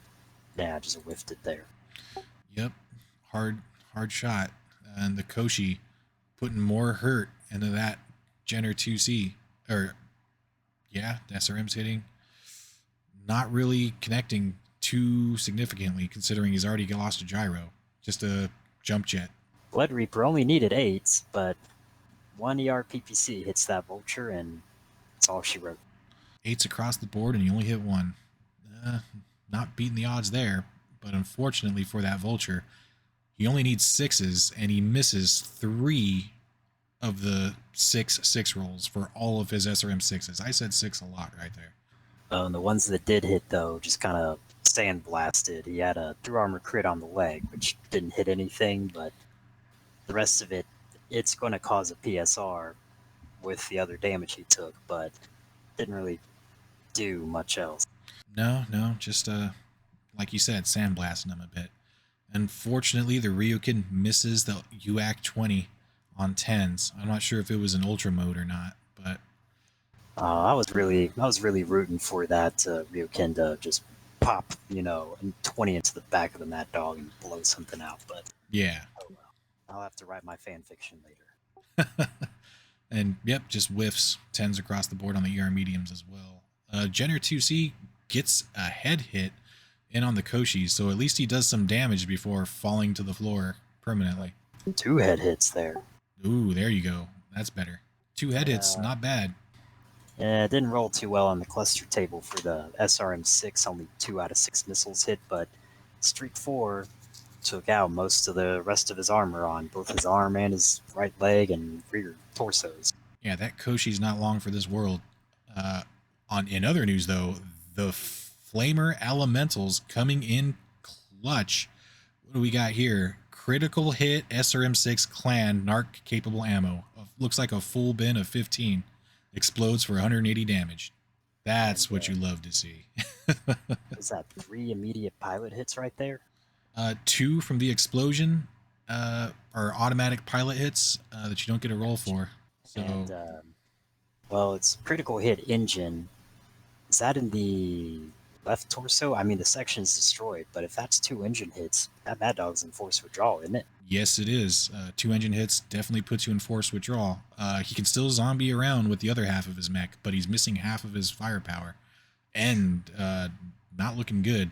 yeah, just whiffed it there. Yep, hard shot. And the Koshi putting more hurt into that Jenner 2C. Or, yeah, the SRM's hitting. Not really connecting too significantly, considering he's already lost a gyro. Just a jump jet. Blood Reaper only needed 8s, but 1 ER PPC hits that Vulture, and that's all she wrote. 8s across the board, and you only hit 1. Not beating the odds there, but unfortunately for that Vulture, he only needs 6s, and he misses 3 of the 6 rolls for all of his SRM 6s. I said 6 a lot right there. And the ones that did hit, though, just kind of sandblasted. He had a through armor crit on the leg, which didn't hit anything, but the rest of it, it's going to cause a PSR with the other damage he took, but didn't really do much else. No, just like you said, sandblasting him a bit. Unfortunately, the Ryukin misses the UAC 20 on 10s. I'm not sure if it was an ultra mode or not, but I was really rooting for that Ryukin to just pop, 20 into the back of the Mad Dog and blow something out, but yeah. Oh well. I'll have to write my fan fiction later. And yep, just whiffs 10s across the board on the ER mediums as well. Jenner 2C gets a head hit in on the Koshi, so at least he does some damage before falling to the floor permanently. 2 head hits there. Ooh, there you go. That's better. 2 head hits, not bad. Yeah, it didn't roll too well on the cluster table for the SRM-6. Only 2 out of 6 missiles hit, but Streak 4 took out most of the rest of his armor on both his arm and his right leg and rear torsos. Yeah, that Koshi's not long for this world. In other news, though, the Flamer Elementals coming in clutch. What do we got here? critical hit SRM6 clan narc capable ammo. Looks like a full bin of 15. Explodes for 180 damage. That's what you love to see. Is that 3 immediate pilot hits right there? 2 from the explosion are automatic pilot hits that you don't get a roll for. So, And, well, it's critical hit engine. Is that in the left torso? I mean, the section's destroyed, but if that's 2 engine hits, that Mad Dog's in force withdrawal, isn't it? yes, it is. 2 engine hits definitely puts you in force withdrawal. He can still zombie around with the other half of his mech, but he's missing half of his firepower. And not looking good.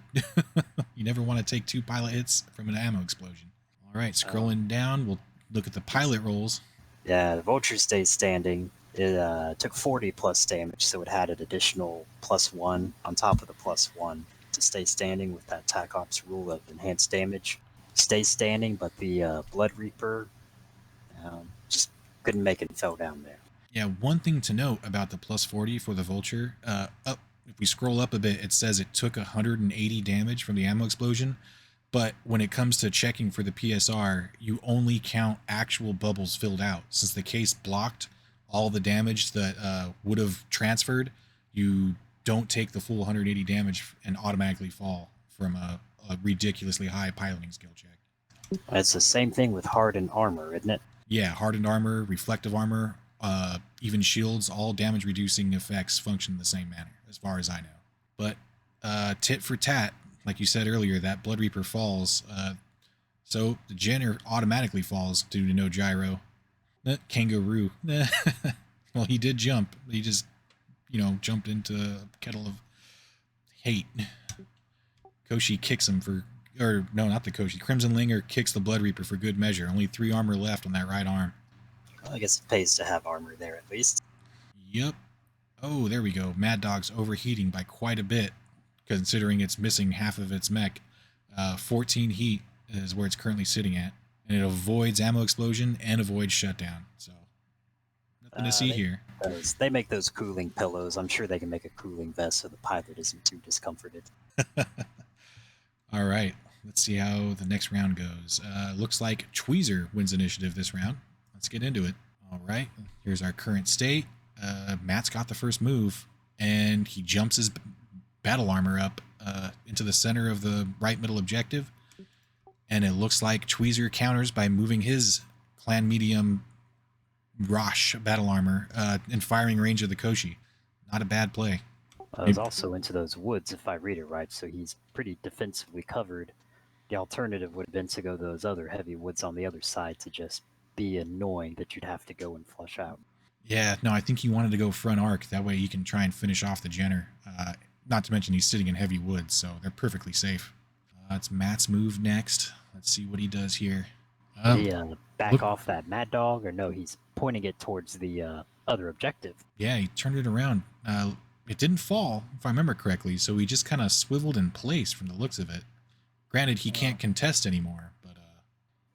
You never want to take 2 pilot hits from an ammo explosion. All right, scrolling down, we'll look at the pilot rolls. Yeah, the Vulture stays standing. It took 40 plus damage, so it had an additional +1 on top of the +1 to stay standing with that TAC Ops rule of enhanced damage. Stays standing, but the Blood Reaper just couldn't make it and fell down there. Yeah, one thing to note about the +40 for the Vulture, if we scroll up a bit, it says it took 180 damage from the ammo explosion, but when it comes to checking for the PSR, you only count actual bubbles filled out. Since the case blocked all the damage that would have transferred, you don't take the full 180 damage and automatically fall from a ridiculously high piloting skill check. It's the same thing with hardened armor, isn't it? Yeah, hardened armor, reflective armor, even shields, all damage reducing effects function in the same manner, as far as I know. But tit for tat, like you said earlier, that Blood Reaper falls. So the Jenner automatically falls due to no gyro. Kangaroo. Well, he did jump. He just, jumped into a kettle of hate. Koshi kicks him no, not the Koshi. Crimson Linger kicks the Blood Reaper for good measure. Only 3 armor left on that right arm. Well, I guess it pays to have armor there at least. Yep. Oh, there we go. Mad Dog's overheating by quite a bit, considering it's missing half of its mech. 14 heat is where it's currently sitting at, and it avoids ammo explosion and avoids shutdown. So nothing to see here. They make those cooling pillows. I'm sure they can make a cooling vest so the pilot isn't too discomforted. All right. Let's see how the next round goes. Looks like Tweezer wins initiative this round. Let's get into it. All right. Here's our current state. Matt's got the first move, and he jumps his battle armor up into the center of the right middle objective. And it looks like Tweezer counters by moving his clan medium Rosh battle armor in firing range of the Koshi. Not a bad play. He's also into those woods, if I read it right, so he's pretty defensively covered. The alternative would have been to go those other heavy woods on the other side to just be annoying that you'd have to go and flush out. Yeah, no, I think he wanted to go front arc. That way he can try and finish off the Jenner. Not to mention he's sitting in heavy woods, so they're perfectly safe. It's Matt's move next. Let's see what he does here. Did he back off that Mad Dog, or no, he's pointing it towards the other objective? Yeah, he turned it around. It didn't fall, if I remember correctly, so he just kind of swiveled in place from the looks of it. Granted, he can't contest anymore, but...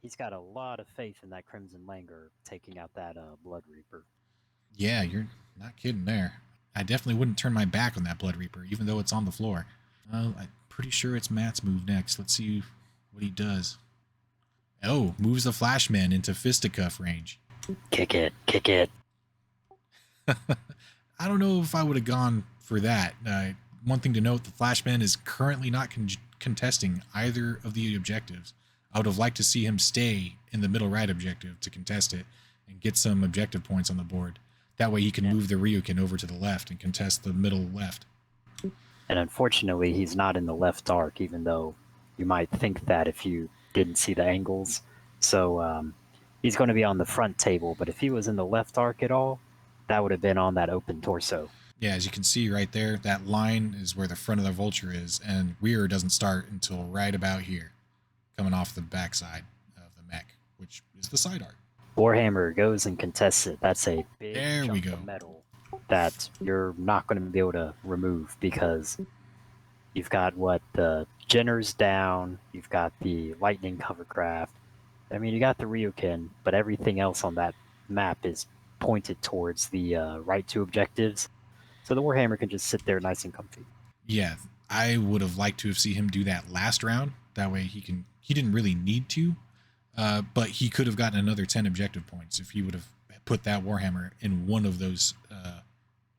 He's got a lot of faith in that Crimson Langer taking out that Blood Reaper. Yeah, you're not kidding there. I definitely wouldn't turn my back on that Blood Reaper, even though it's on the floor. I'm pretty sure it's Matt's move next. Let's see what he does. Oh, moves the Flashman into fisticuff range. Kick it, kick it. I don't know if I would have gone for that. One thing to note, the Flashman is currently not contesting either of the objectives. I would have liked to see him stay in the middle right objective to contest it and get some objective points on the board. That way he can move the Ryukin over to the left and contest the middle left. And unfortunately, he's not in the left arc, even though you might think that if you didn't see the angles. So he's going to be on the front table, but if he was in the left arc at all, that would have been on that open torso. Yeah, as you can see right there, that line is where the front of the Vulture is, and rear doesn't start until right about here, coming off the backside of the mech, which is the side arc. Warhammer goes and contests it. That's a big chunk of metal that you're not going to be able to remove, because you've got the Jenner's down, you've got the Lightning Covercraft. I mean, you got the Ryukin, but everything else on that map is pointed towards the right 2 objectives. So the Warhammer can just sit there nice and comfy. Yeah, I would have liked to have seen him do that last round. That way he didn't really need to. But he could have gotten another 10 objective points if he would have put that Warhammer in one of those,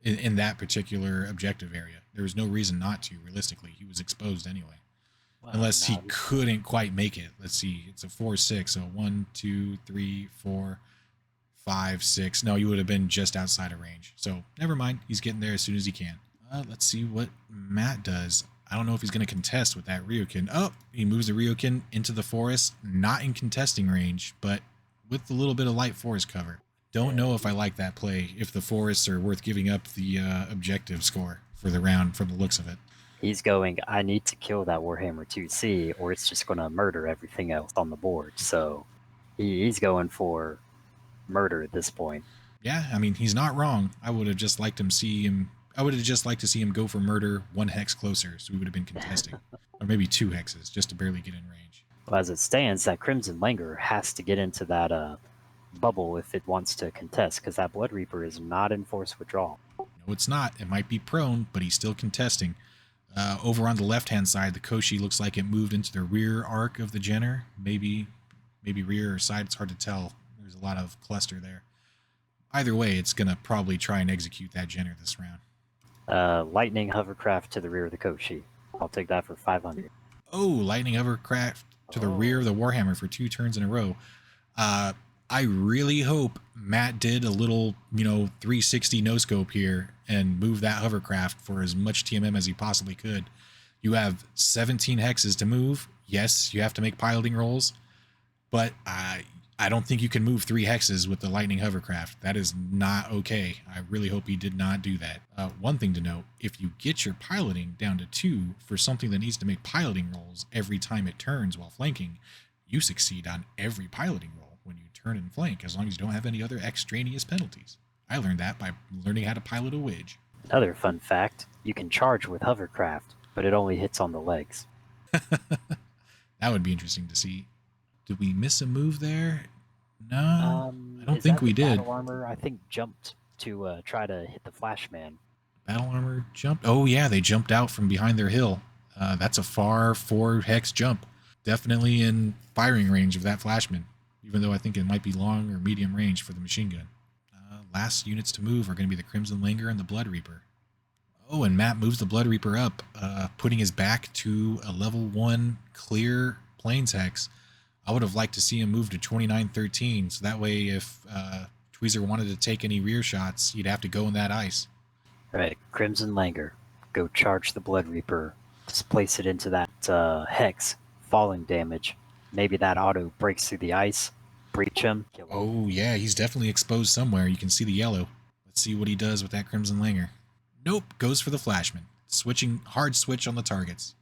in that particular objective area. There was no reason not to, realistically. He was exposed anyway. Well, Unless he no, couldn't quite make it. Let's see. It's a 4-6. So 1, 2, 3, 4, 5, 6. No, he would have been just outside of range. So never mind. He's getting there as soon as he can. Let's see what Matt does. I don't know if he's going to contest with that Ryokin. Oh, he moves the Ryokin into the forest. Not in contesting range, but with a little bit of light forest cover. Don't know if I like that play, if the forests are worth giving up the objective score for the round from the looks of it. he's going, I need to kill that Warhammer 2C, or it's just going to murder everything else on the board. So he's going for murder at this point. Yeah, I mean, he's not wrong. I would have just liked I would have just liked to see him go for murder 1 hex closer, so we would have been contesting. Or maybe 2 hexes, just to barely get in range. Well, as it stands, that Crimson Langer has to get into that bubble if it wants to contest, because that Blood Reaper is not in force withdrawal. No, it's not. It might be prone, but he's still contesting. Over on the left-hand side, the Koshi looks like it moved into the rear arc of the Jenner. Maybe rear or side. It's hard to tell. There's a lot of cluster there. Either way, it's going to probably try and execute that Jenner this round. Lightning Hovercraft to the rear of the Koshi. I'll take that for 500. Oh, Lightning Hovercraft to the rear of the Warhammer for 2 turns in a row. I really hope Matt did a little, 360 no-scope here and moved that hovercraft for as much TMM as he possibly could. You have 17 hexes to move. Yes, you have to make piloting rolls, but I don't think you can move 3 hexes with the Lightning Hovercraft. That is not okay. I really hope he did not do that. One thing to note, if you get your piloting down to 2 for something that needs to make piloting rolls every time it turns while flanking, you succeed on every piloting roll when you turn and flank, as long as you don't have any other extraneous penalties. I learned that by learning how to pilot a Widge. Another fun fact, you can charge with Hovercraft, but it only hits on the legs. That would be interesting to see. Did we miss a move there? No, I don't think we did. Battle Armor, I think, jumped to try to hit the Flashman. Battle Armor jumped? Oh yeah, they jumped out from behind their hill. That's a far 4 hex jump. Definitely in firing range of that Flashman, even though I think it might be long or medium range for the machine gun. Last units to move are going to be the Crimson Langer and the Blood Reaper. Oh, and Matt moves the Blood Reaper up, putting his back to a level 1 clear plains hex. I would have liked to see him move to 2913, so that way if Tweezer wanted to take any rear shots, he'd have to go in that ice. All right, Crimson Langer, go charge the Blood Reaper, displace it into that hex, falling damage. Maybe that auto breaks through the ice, breach him, kill him. Oh yeah, he's definitely exposed somewhere. You can see the yellow. Let's see what he does with that Crimson Langer. Nope, goes for the Flashman. Hard switch on the targets.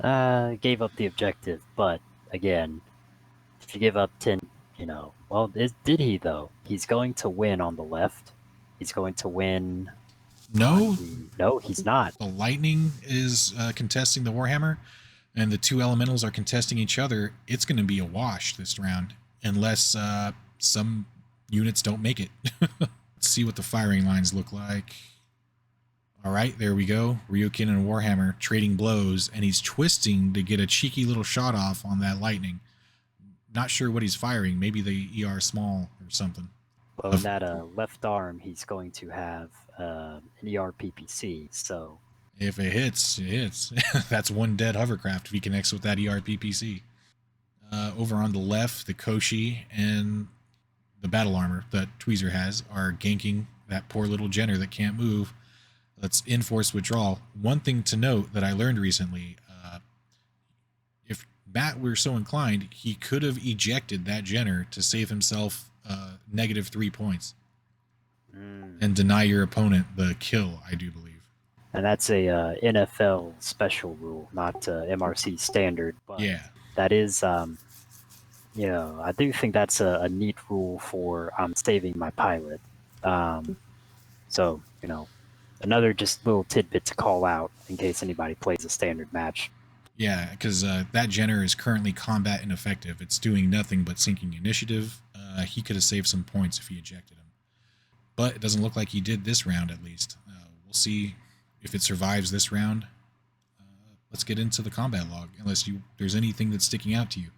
Gave up the objective, but again, if you give up 10, did he though? He's going to win on the left. He's going to win. No, no, he's not. The Lightning is contesting the Warhammer, and the 2 elementals are contesting each other. It's going to be a wash this round, unless some units don't make it. Let's see what the firing lines look like. All right, there we go. Ryokin and Warhammer trading blows, and he's twisting to get a cheeky little shot off on that Lightning. Not sure what he's firing. Maybe the ER small or something. Well, in that left arm, he's going to have an ER PPC, so... If it hits, it hits. That's 1 dead hovercraft if he connects with that ER PPC. Over on the left, the Koshi and the battle armor that Tweezer has are ganking that poor little Jenner that can't move. Let's enforce withdrawal. One thing to note that I learned recently, if Matt were so inclined, he could have ejected that Jenner to save himself -3 points and deny your opponent the kill, I do believe. And that's a NFL special rule, not MRC standard. But yeah. That is, I do think that's a neat rule for saving my pilot. So, another just little tidbit to call out in case anybody plays a standard match. Yeah, because that Jenner is currently combat ineffective. It's doing nothing but sinking initiative. He could have saved some points if he ejected him. But it doesn't look like he did this round, at least. We'll see if it survives this round. Let's get into the combat log, unless there's anything that's sticking out to you.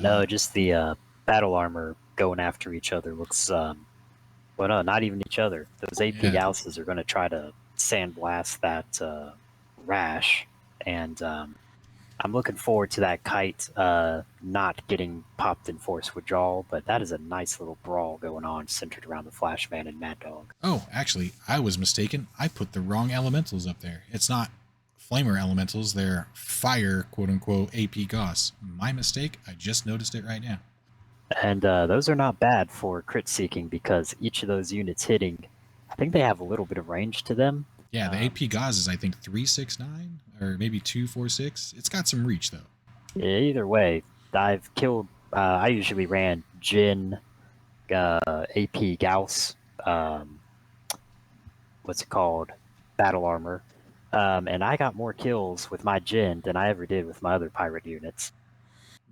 No, just the battle armor going after each other looks. Well, no, not even each other. Those AP Yeah. Gausses are going to try to sandblast that Rash, and I'm looking forward to that kite not getting popped in force withdrawal. But that is a nice little brawl going on, centered around the Flashman and Mad Dog. Oh, actually, I was mistaken. I put the wrong elementals up there. It's not flamer elementals, they're fire, quote unquote, AP Gauss. My mistake. I just noticed it right now. And those are not bad for crit seeking because each of those units hitting, I think they have a little bit of range to them. Yeah, the AP Gauss is, I think, 369 or maybe 246. It's got some reach, though. Either way, I've killed. I usually ran Jin, AP Gauss, what's it called? Battle armor. And I got more kills with my Jin than I ever did with my other pirate units.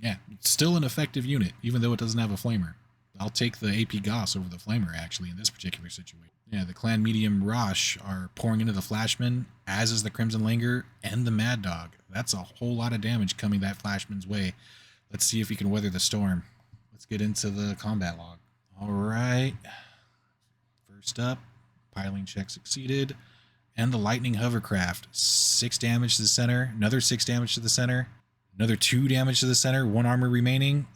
Yeah, it's still an effective unit, even though it doesn't have a flamer. I'll take the AP Gauss over the flamer, actually, in this particular situation. Yeah, the Clan Medium Rosh are pouring into the Flashman, as is the Crimson Langer and the Mad Dog. That's a whole lot of damage coming that Flashman's way. Let's see if he can weather the storm. Let's get into the combat log. All right. First up, piling check succeeded. And the Lightning Hovercraft. 6 damage to the center. Another 6 damage to the center. Another 2 damage to the center. 1 armor remaining.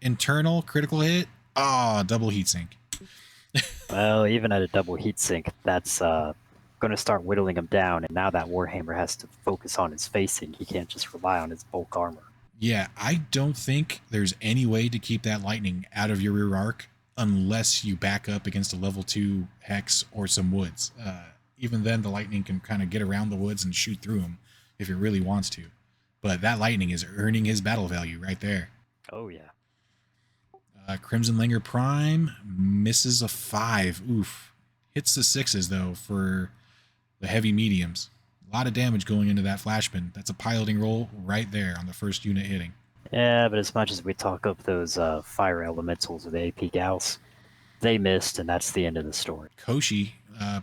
Internal critical hit. Double heatsink. Well, even at a double heatsink, that's going to start whittling him down. And now that Warhammer has to focus on his facing. He can't just rely on his bulk armor. Yeah, I don't think there's any way to keep that lightning out of your rear arc unless you back up against a level 2 hex or some woods. Even then, the lightning can kind of get around the woods and shoot through them if it really wants to. But that lightning is earning his battle value right there. Oh, yeah. Crimson Langer Prime misses a 5. Oof. Hits the 6s, though, for the heavy mediums. A lot of damage going into that Flashman. That's a piloting roll right there on the first unit hitting. Yeah, but as much as we talk up those fire elementals with AP Gauss, they missed, and that's the end of the story. Koshi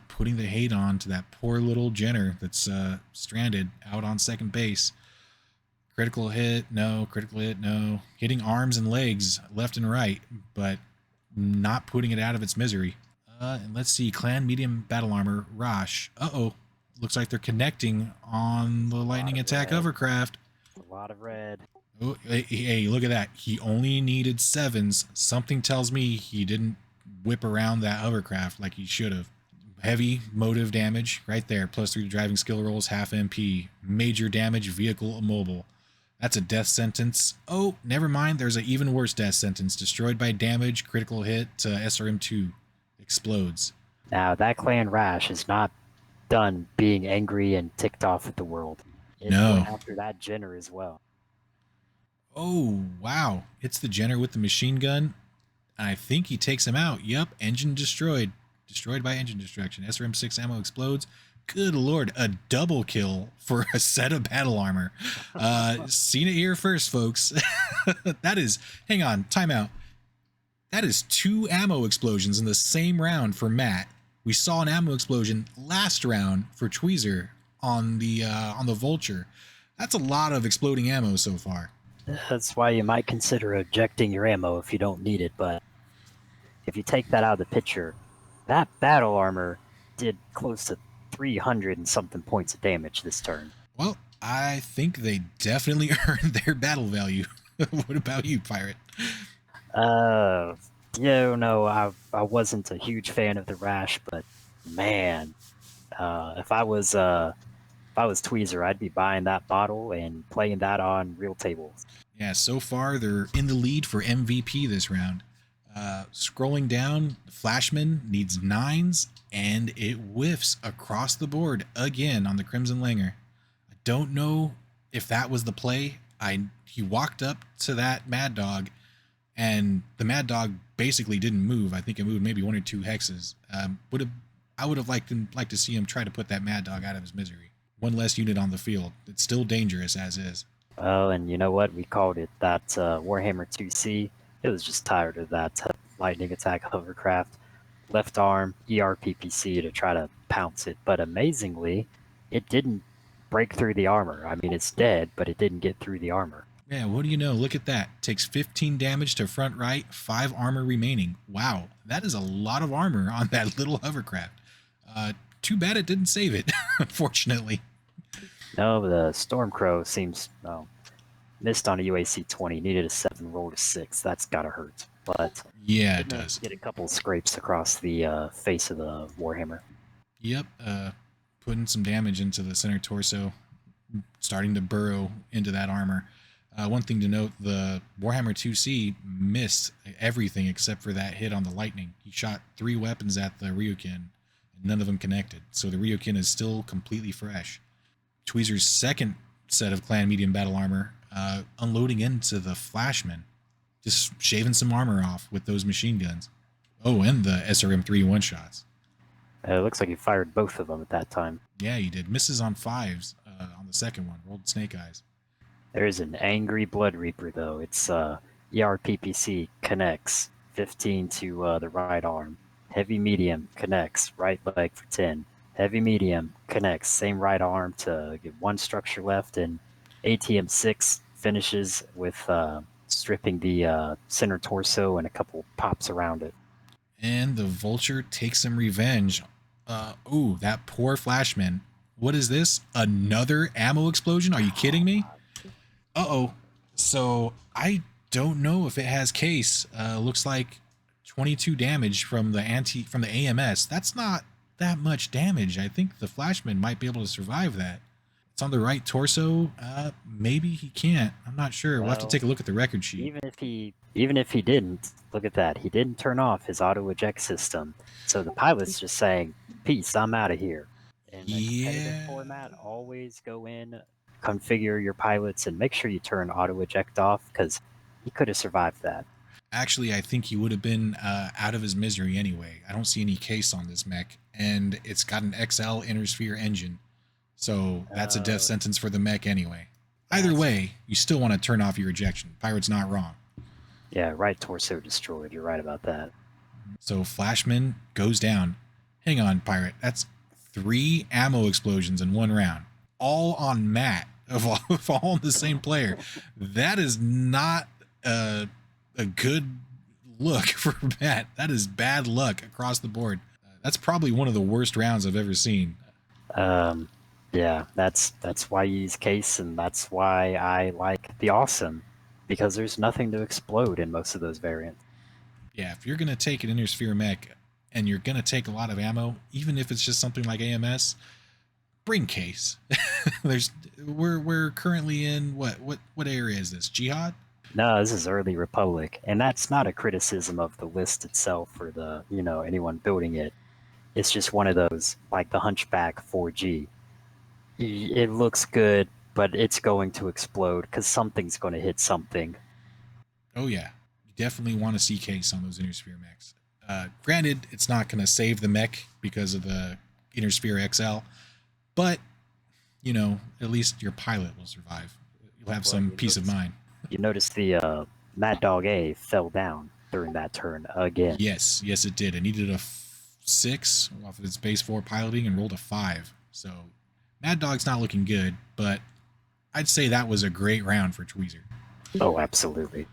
putting the hate on to that poor little Jenner that's stranded out on second base. Critical hit, no. Critical hit, no. Hitting arms and legs left and right, but not putting it out of its misery. And let's see, Clan Medium Battle Armor, Rosh. Looks like they're connecting on the Lightning Attack Hovercraft. A lot of red. Oh, hey, look at that. He only needed 7s. Something tells me he didn't whip around that hovercraft like he should have. Heavy motive damage right there. +3 to driving skill rolls, half MP. Major damage, vehicle immobile. That's a death sentence. Oh, never mind. There's an even worse death sentence. Destroyed by damage, critical hit to SRM2. Explodes. Now, that Clan Rash is not done being angry and ticked off at the world. It went after that Jenner as well. Oh, wow. It's the Jenner with the machine gun. I think he takes him out. Yep, engine destroyed. Destroyed by engine destruction. SRM6 ammo explodes. Good lord, a double kill for a set of battle armor. Seen it here first, folks. That is, hang on, timeout. That is 2 ammo explosions in the same round for Matt. We saw an ammo explosion last round for Tweezer on the Vulture. That's a lot of exploding ammo so far. That's why you might consider ejecting your ammo if you don't need it, but if you take that out of the picture, that battle armor did close to 300 and something points of damage this turn. Well, I think they definitely earned their battle value. What about you, Pirate? No, I wasn't a huge fan of the Rash, but man, if I was Tweezer, I'd be buying that bottle and playing that on real tables. Yeah, so far they're in the lead for MVP this round. Scrolling down, Flashman needs 9s, and it whiffs across the board again on the Crimson Langer. I don't know if that was the play. He walked up to that Mad Dog, and the Mad Dog basically didn't move. I think it moved maybe 1 or 2 hexes. I would have liked to see him try to put that Mad Dog out of his misery. 1 less unit on the field. It's still dangerous as is. Oh, and you know what? We called it that Warhammer 2C. It was just tired of that lightning attack hovercraft. Left arm, ERPPC to try to pounce it. But amazingly, it didn't break through the armor. I mean, it's dead, but it didn't get through the armor. Yeah, what do you know? Look at that. Takes 15 damage to front right, 5 armor remaining. Wow, that is a lot of armor on that little hovercraft. Too bad it didn't save it, unfortunately. No, the Stormcrow seems missed on a UAC 20. Needed a 7, rolled a 6. That's gotta hurt. But Yeah, it does. get a couple scrapes across the face of the Warhammer. Yep, putting some damage into the center torso, starting to burrow into that armor. One thing to note, the Warhammer 2C missed everything except for that hit on the lightning. He shot 3 weapons at the Ryukin, and none of them connected. So the Ryukin is still completely fresh. Tweezer's second set of clan medium battle armor, unloading into the Flashman, just shaving some armor off with those machine guns. Oh, and the SRM-3 one-shots. It looks like he fired both of them at that time. Yeah, he did. Misses on 5s on the second one. Rolled snake eyes. There's an angry Blood Reaper, though. It's ERPPC connects 15 to the right arm. Heavy medium connects right leg for 10. Heavy medium connects same right arm to get 1 structure left, and ATM 6 finishes with stripping the center torso and a couple pops around it. And the Vulture takes some revenge. Ooh, that poor Flashman. What is this? Another ammo explosion? Are you kidding me? Uh-oh. So I don't know if it has case. Looks like 22 damage from the AMS. That's not that much damage. I think the Flashman might be able to survive that. It's on the right torso. Maybe he can't. I'm not sure. We'll have to take a look at the record sheet. Even if he didn't, look at that. He didn't turn off his auto eject system. So the pilot's just saying, "Peace, I'm out of here." In the competitive format, always go in, configure your pilots, and make sure you turn auto eject off, because he could have survived that. Actually, I think he would have been out of his misery anyway. I don't see any case on this mech, and it's got an XL inner sphere engine. So that's a death sentence for the mech anyway. Either way, you still want to turn off your ejection. Pirate's not wrong. Yeah, right torso destroyed. You're right about that. So Flashman goes down. Hang on, Pirate. That's 3 ammo explosions in 1 round. All on Matt, of all on the same player. That is not a good look for Matt. That is bad luck across the board. That's probably one of the worst rounds I've ever seen. Yeah, that's why you use case, and that's why I like the awesome, because there's nothing to explode in most of those variants. Yeah, if you're going to take an inner sphere mech and you're going to take a lot of ammo, even if it's just something like AMS, bring case. We're currently in what area is this? Jihad? No, this is early Republic, and that's not a criticism of the list itself or the anyone building it. It's just one of those, like the Hunchback 4G. It looks good, but it's going to explode because something's going to hit something. Oh yeah, you definitely want to see case on those inner sphere mechs. Granted, it's not going to save the mech because of the inner sphere XL, but at least your pilot will survive. You'll have some peace of mind. You notice the Mad Dog A fell down during that turn again. Yes, it did. It needed a 6 off of its base 4 piloting and rolled a 5. So Mad Dog's not looking good, but I'd say that was a great round for Tweezer. Oh, absolutely.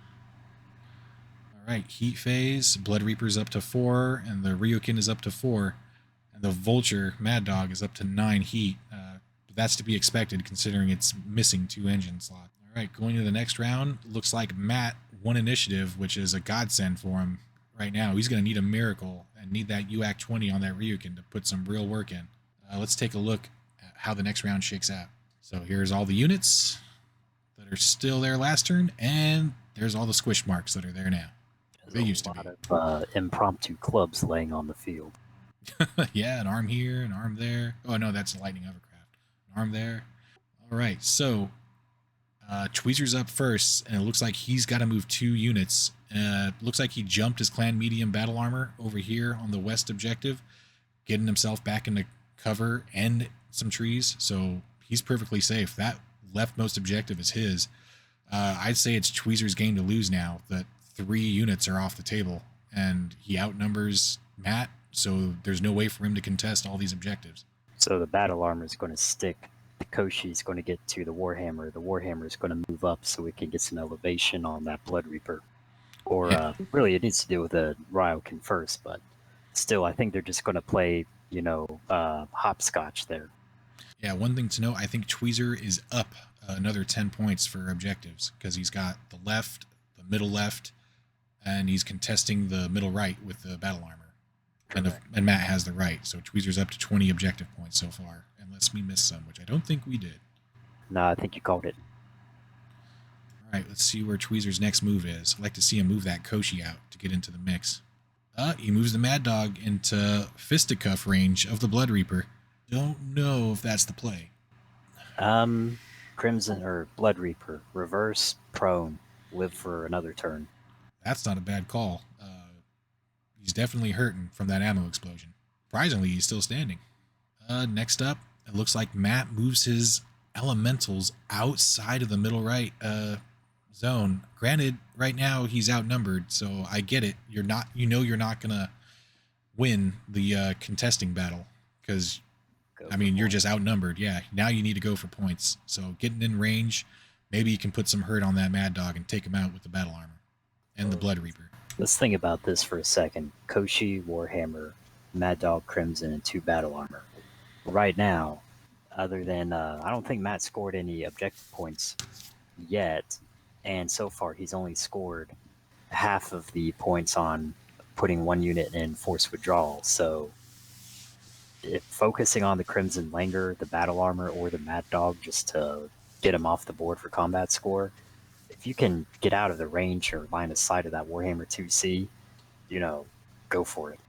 All right, Heat Phase, Blood Reaper's up to 4, and the Ryukin is up to 4, and the Vulture, Mad Dog, is up to 9 heat. But that's to be expected considering it's missing 2 engine slots. All right, going to the next round, looks like Matt won initiative, which is a godsend for him right now. He's going to need a miracle and need that UAC 20 on that Ryukin to put some real work in. Let's take a look at how the next round shakes out. So here's all the units that are still there last turn, and there's all the squish marks that are there now. They used to be. A lot of impromptu clubs laying on the field. Yeah, an arm here, an arm there. Oh, no, that's a lightning hovercraft. An arm there. All right, so Tweezer's up first, and it looks like he's got to move 2 units. Looks like he jumped his clan medium battle armor over here on the west objective, getting himself back into cover and some trees, so he's perfectly safe. That leftmost objective is his. I'd say it's Tweezer's game to lose now that 3 units are off the table, and he outnumbers Matt, so there's no way for him to contest all these objectives. So the battle armor is going to stick the Koshi is going to get to the Warhammer. The Warhammer is going to move up so it can get some elevation on that Blood Reaper. Or really, it needs to deal with the Ryokan first, but still, I think they're just going to play, hopscotch there. Yeah, one thing to note, I think Tweezer is up another 10 points for objectives because he's got the left, the middle left, and he's contesting the middle right with the battle armor. And Matt has the right, so Tweezer's up to 20 objective points so far, unless we missed some, which I don't think we did. No, I think you called it. All right, let's see where Tweezer's next move is. I'd like to see him move that Koshi out to get into the mix. He moves the Mad Dog into fisticuff range of the Blood Reaper. Don't know if that's the play. Crimson or Blood Reaper, reverse, prone, live for another turn. That's not a bad call. He's definitely hurting from that ammo explosion. Surprisingly, he's still standing. Next up, it looks like Matt moves his elementals outside of the middle right zone. Granted, right now he's outnumbered, so I get it. You're not gonna win the contesting battle because you're just outnumbered. Yeah, now you need to go for points. So getting in range, maybe you can put some hurt on that Mad Dog and take him out with the battle armor and the Blood Reaper. Let's think about this for a second. Koshi, Warhammer, Mad Dog, Crimson, and 2 battle armor. Right now, other than I don't think Matt scored any objective points yet, and so far he's only scored half of the points on putting 1 unit in force withdrawal. So if focusing on the Crimson Langer, the battle armor, or the Mad Dog just to get him off the board for combat score, if you can get out of the range or line of sight of that Warhammer 2C, go for it.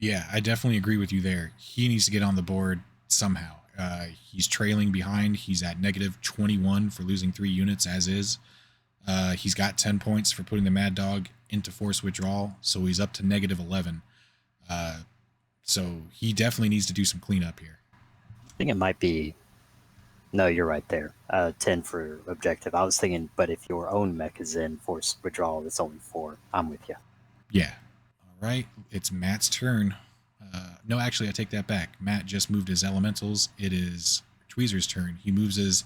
Yeah, I definitely agree with you there. He needs to get on the board somehow. He's trailing behind. He's at negative 21 for losing 3 units as is. He's got 10 points for putting the Mad Dog into force withdrawal, so he's up to negative 11. So he definitely needs to do some cleanup here. I think it might be... No, you're right there. 10 for objective. I was thinking, but if your own mech is in force withdrawal, it's only 4. I'm with you. Yeah. All right. It's Matt's turn. No, actually, I take that back. Matt just moved his elementals. It is Tweezer's turn. He moves his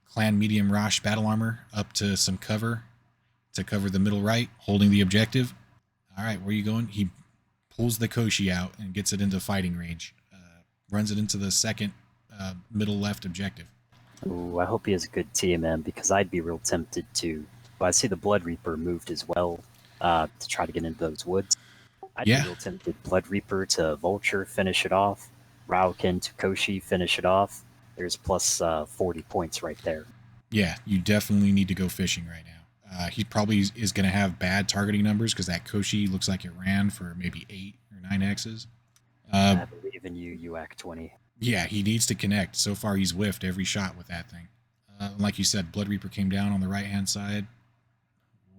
Clan Medium Rosh battle armor up to some cover to cover the middle right, holding the objective. All right, where are you going? He pulls the Koshi out and gets it into fighting range. Runs it into the second middle left objective. Ooh, I hope he has a good TMM because I'd be real tempted to. Well, I see the Blood Reaper moved as well to try to get into those woods. I'd be real tempted. Blood Reaper to Vulture, finish it off. Ryokan to Koshi, finish it off. There's plus 40 points right there. Yeah, you definitely need to go fishing right now. He probably is going to have bad targeting numbers because that Koshi looks like it ran for maybe 8 or 9 X's. I believe in you, UAC 20. Yeah, he needs to connect. So far, he's whiffed every shot with that thing. Like you said, Blood Reaper came down on the right-hand side.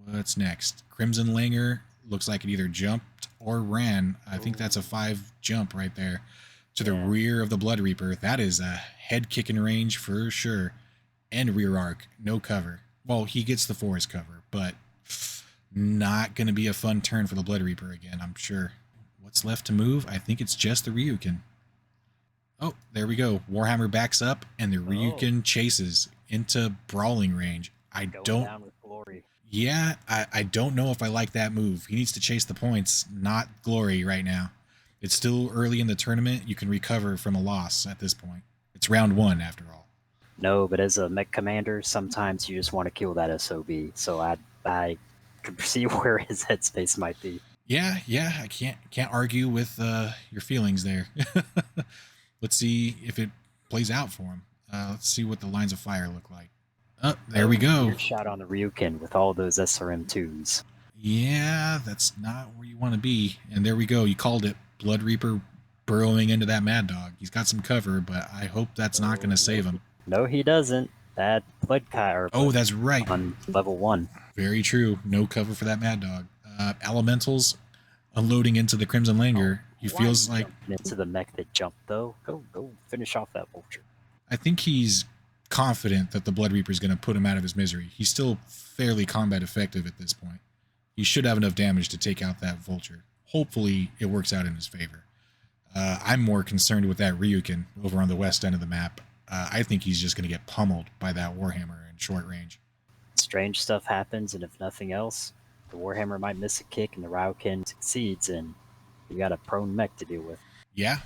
What's next? Crimson Langer looks like it either jumped or ran. I think that's a 5 jump right there to the rear of the Blood Reaper. That is a head-kicking range for sure. And rear arc, no cover. Well, he gets the forest cover, but not going to be a fun turn for the Blood Reaper again, I'm sure. What's left to move? I think it's just the Ryukin. Oh, there we go. Warhammer backs up, and the Ryukin chases into brawling range. I down with glory. Yeah, I don't know if I like that move. He needs to chase the points, not glory right now. It's still early in the tournament. You can recover from a loss at this point. It's round 1, after all. No, but as a mech commander, sometimes you just want to kill that SOB. So I can see where his headspace might be. Yeah, I can't argue with your feelings there. Let's see if it plays out for him. Let's see what the lines of fire look like. Oh, there we go. Your shot on the Ryukin with all those SRM2s. Yeah, that's not where you want to be. And there we go. You called it. Blood Reaper burrowing into that Mad Dog. He's got some cover, but I hope that's not going to save him. No, he doesn't. That Blood Kai. Oh, that's right. On level 1. Very true. No cover for that Mad Dog. Elementals unloading into the Crimson Langer. He feels like into the mech that jumped though. Go finish off that Vulture. I think he's confident that the Blood Reaper is going to put him out of his misery. He's still fairly combat effective at this point. He should have enough damage to take out that Vulture. Hopefully, it works out in his favor. I'm more concerned with that Ryukin over on the west end of the map. I think he's just going to get pummeled by that Warhammer in short range. Strange stuff happens, and if nothing else, the Warhammer might miss a kick and the Ryukin succeeds, and you got a prone mech to deal with. Yeah,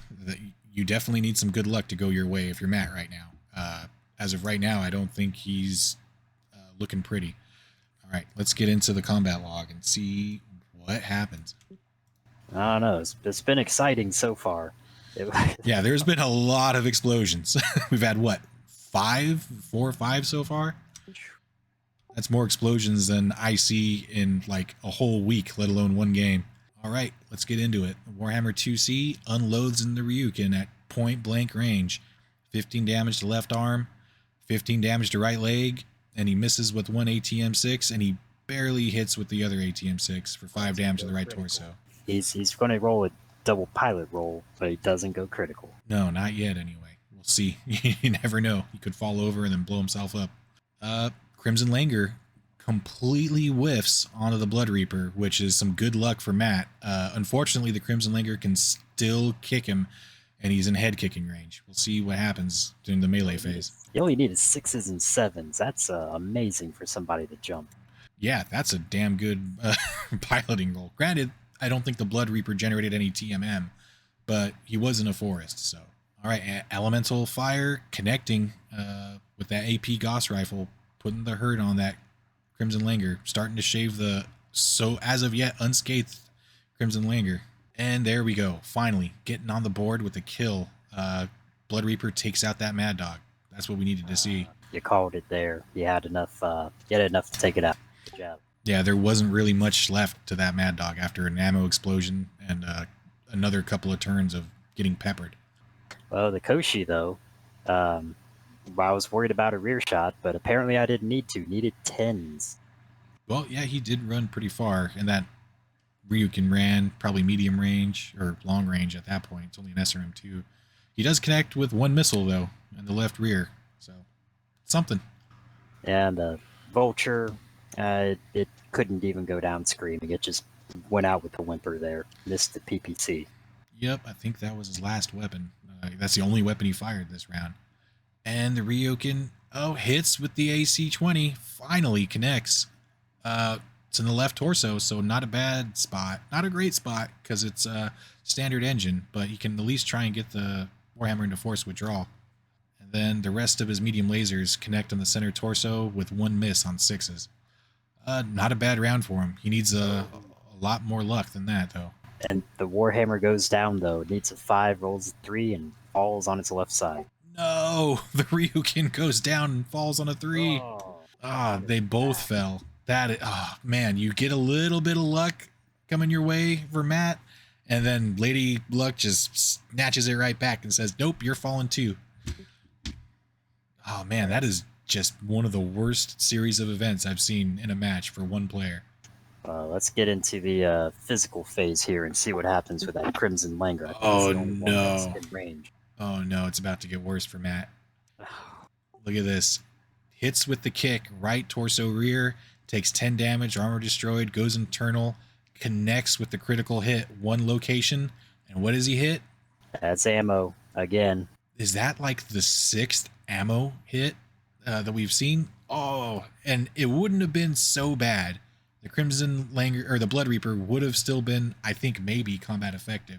you definitely need some good luck to go your way if you're Matt right now. As of right now, I don't think he's looking pretty. All right, let's get into the combat log and see what happens. I don't know. It's been exciting so far. Yeah, there's been a lot of explosions. We've had, what, 4 or 5 so far? That's more explosions than I see in like a whole week, let alone one game. All right, let's get into it. Warhammer 2C unloads in the Ryukin at point blank range. 15 damage to left arm, 15 damage to right leg, and he misses with one ATM-6, and he barely hits with the other ATM-6 for 5 damage to the right torso. He's going to roll a double pilot roll, but he doesn't go critical. No, not yet anyway. We'll see. You never know. He could fall over and then blow himself up. Crimson Langer completely whiffs onto the Blood Reaper, which is some good luck for Matt. Unfortunately, the Crimson Langer can still kick him, and he's in head kicking range. We'll see what happens during the melee phase. You only need 6s and 7s. That's amazing for somebody to jump. Yeah, that's a damn good piloting roll. Granted, I don't think the Blood Reaper generated any TMM, but he was in a forest, so. All right, Elemental Fire connecting with that AP Gauss rifle, putting the hurt on that Crimson Langer, starting to shave the as of yet unscathed Crimson Langer. And there we go, finally getting on the board with a kill. Blood Reaper takes out that Mad Dog. That's what we needed to see. You called it there. You had enough. You had enough to take it out. Good job. Yeah, there wasn't really much left to that Mad Dog after an ammo explosion and another couple of turns of getting peppered. Well, the Koshi though, I was worried about a rear shot, but apparently I didn't need to. Needed 10s. Well, yeah, he did run pretty far, and that Ryukin ran probably medium range or long range at that point. It's only an SRM2. He does connect with one missile though in the left rear, so something. And the Vulture, it couldn't even go down screaming. It just went out with a whimper there. Missed the PPC. Yep, I think that was his last weapon. That's the only weapon he fired this round. And the Ryukin, hits with the AC-20. Finally connects. It's in the left torso, so not a bad spot. Not a great spot, because it's a standard engine, but he can at least try and get the Warhammer into force withdrawal. And then the rest of his medium lasers connect on the center torso with one miss on 6s. Not a bad round for him. He needs a lot more luck than that, though. And the Warhammer goes down, though. It needs a 5, rolls a 3, and falls on its left side. No! The Ryukin goes down and falls on a 3. They both fell. Man, you get a little bit of luck coming your way for Matt, and then Lady Luck just snatches it right back and says, nope, you're falling too. Oh, man, that is just one of the worst series of events I've seen in a match for one player. Let's get into the physical phase here and see what happens with that Crimson Langer. Oh, no. In range. Oh, no, it's about to get worse for Matt. Look at this. Hits with the kick, right torso rear, takes 10 damage, armor destroyed, goes internal, connects with the critical hit, one location, and what does he hit? That's ammo, again. Is that like the 6th ammo hit that we've seen? Oh, and it wouldn't have been so bad. The Crimson Langer, or the Blood Reaper, would have still been, I think, maybe combat effective.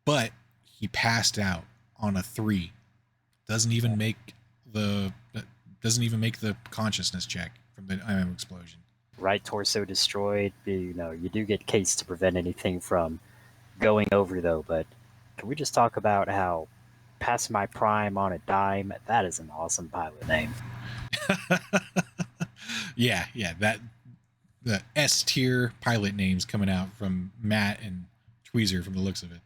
But he passed out on a 3. Doesn't even make the consciousness check from the ammo explosion. Right torso destroyed. You do get case to prevent anything from going over, though. But can we just talk about how Pass My Prime on a Dime? That is an awesome pilot name. Yeah, that the S tier pilot names coming out from Matt and Tweezer from the looks of it.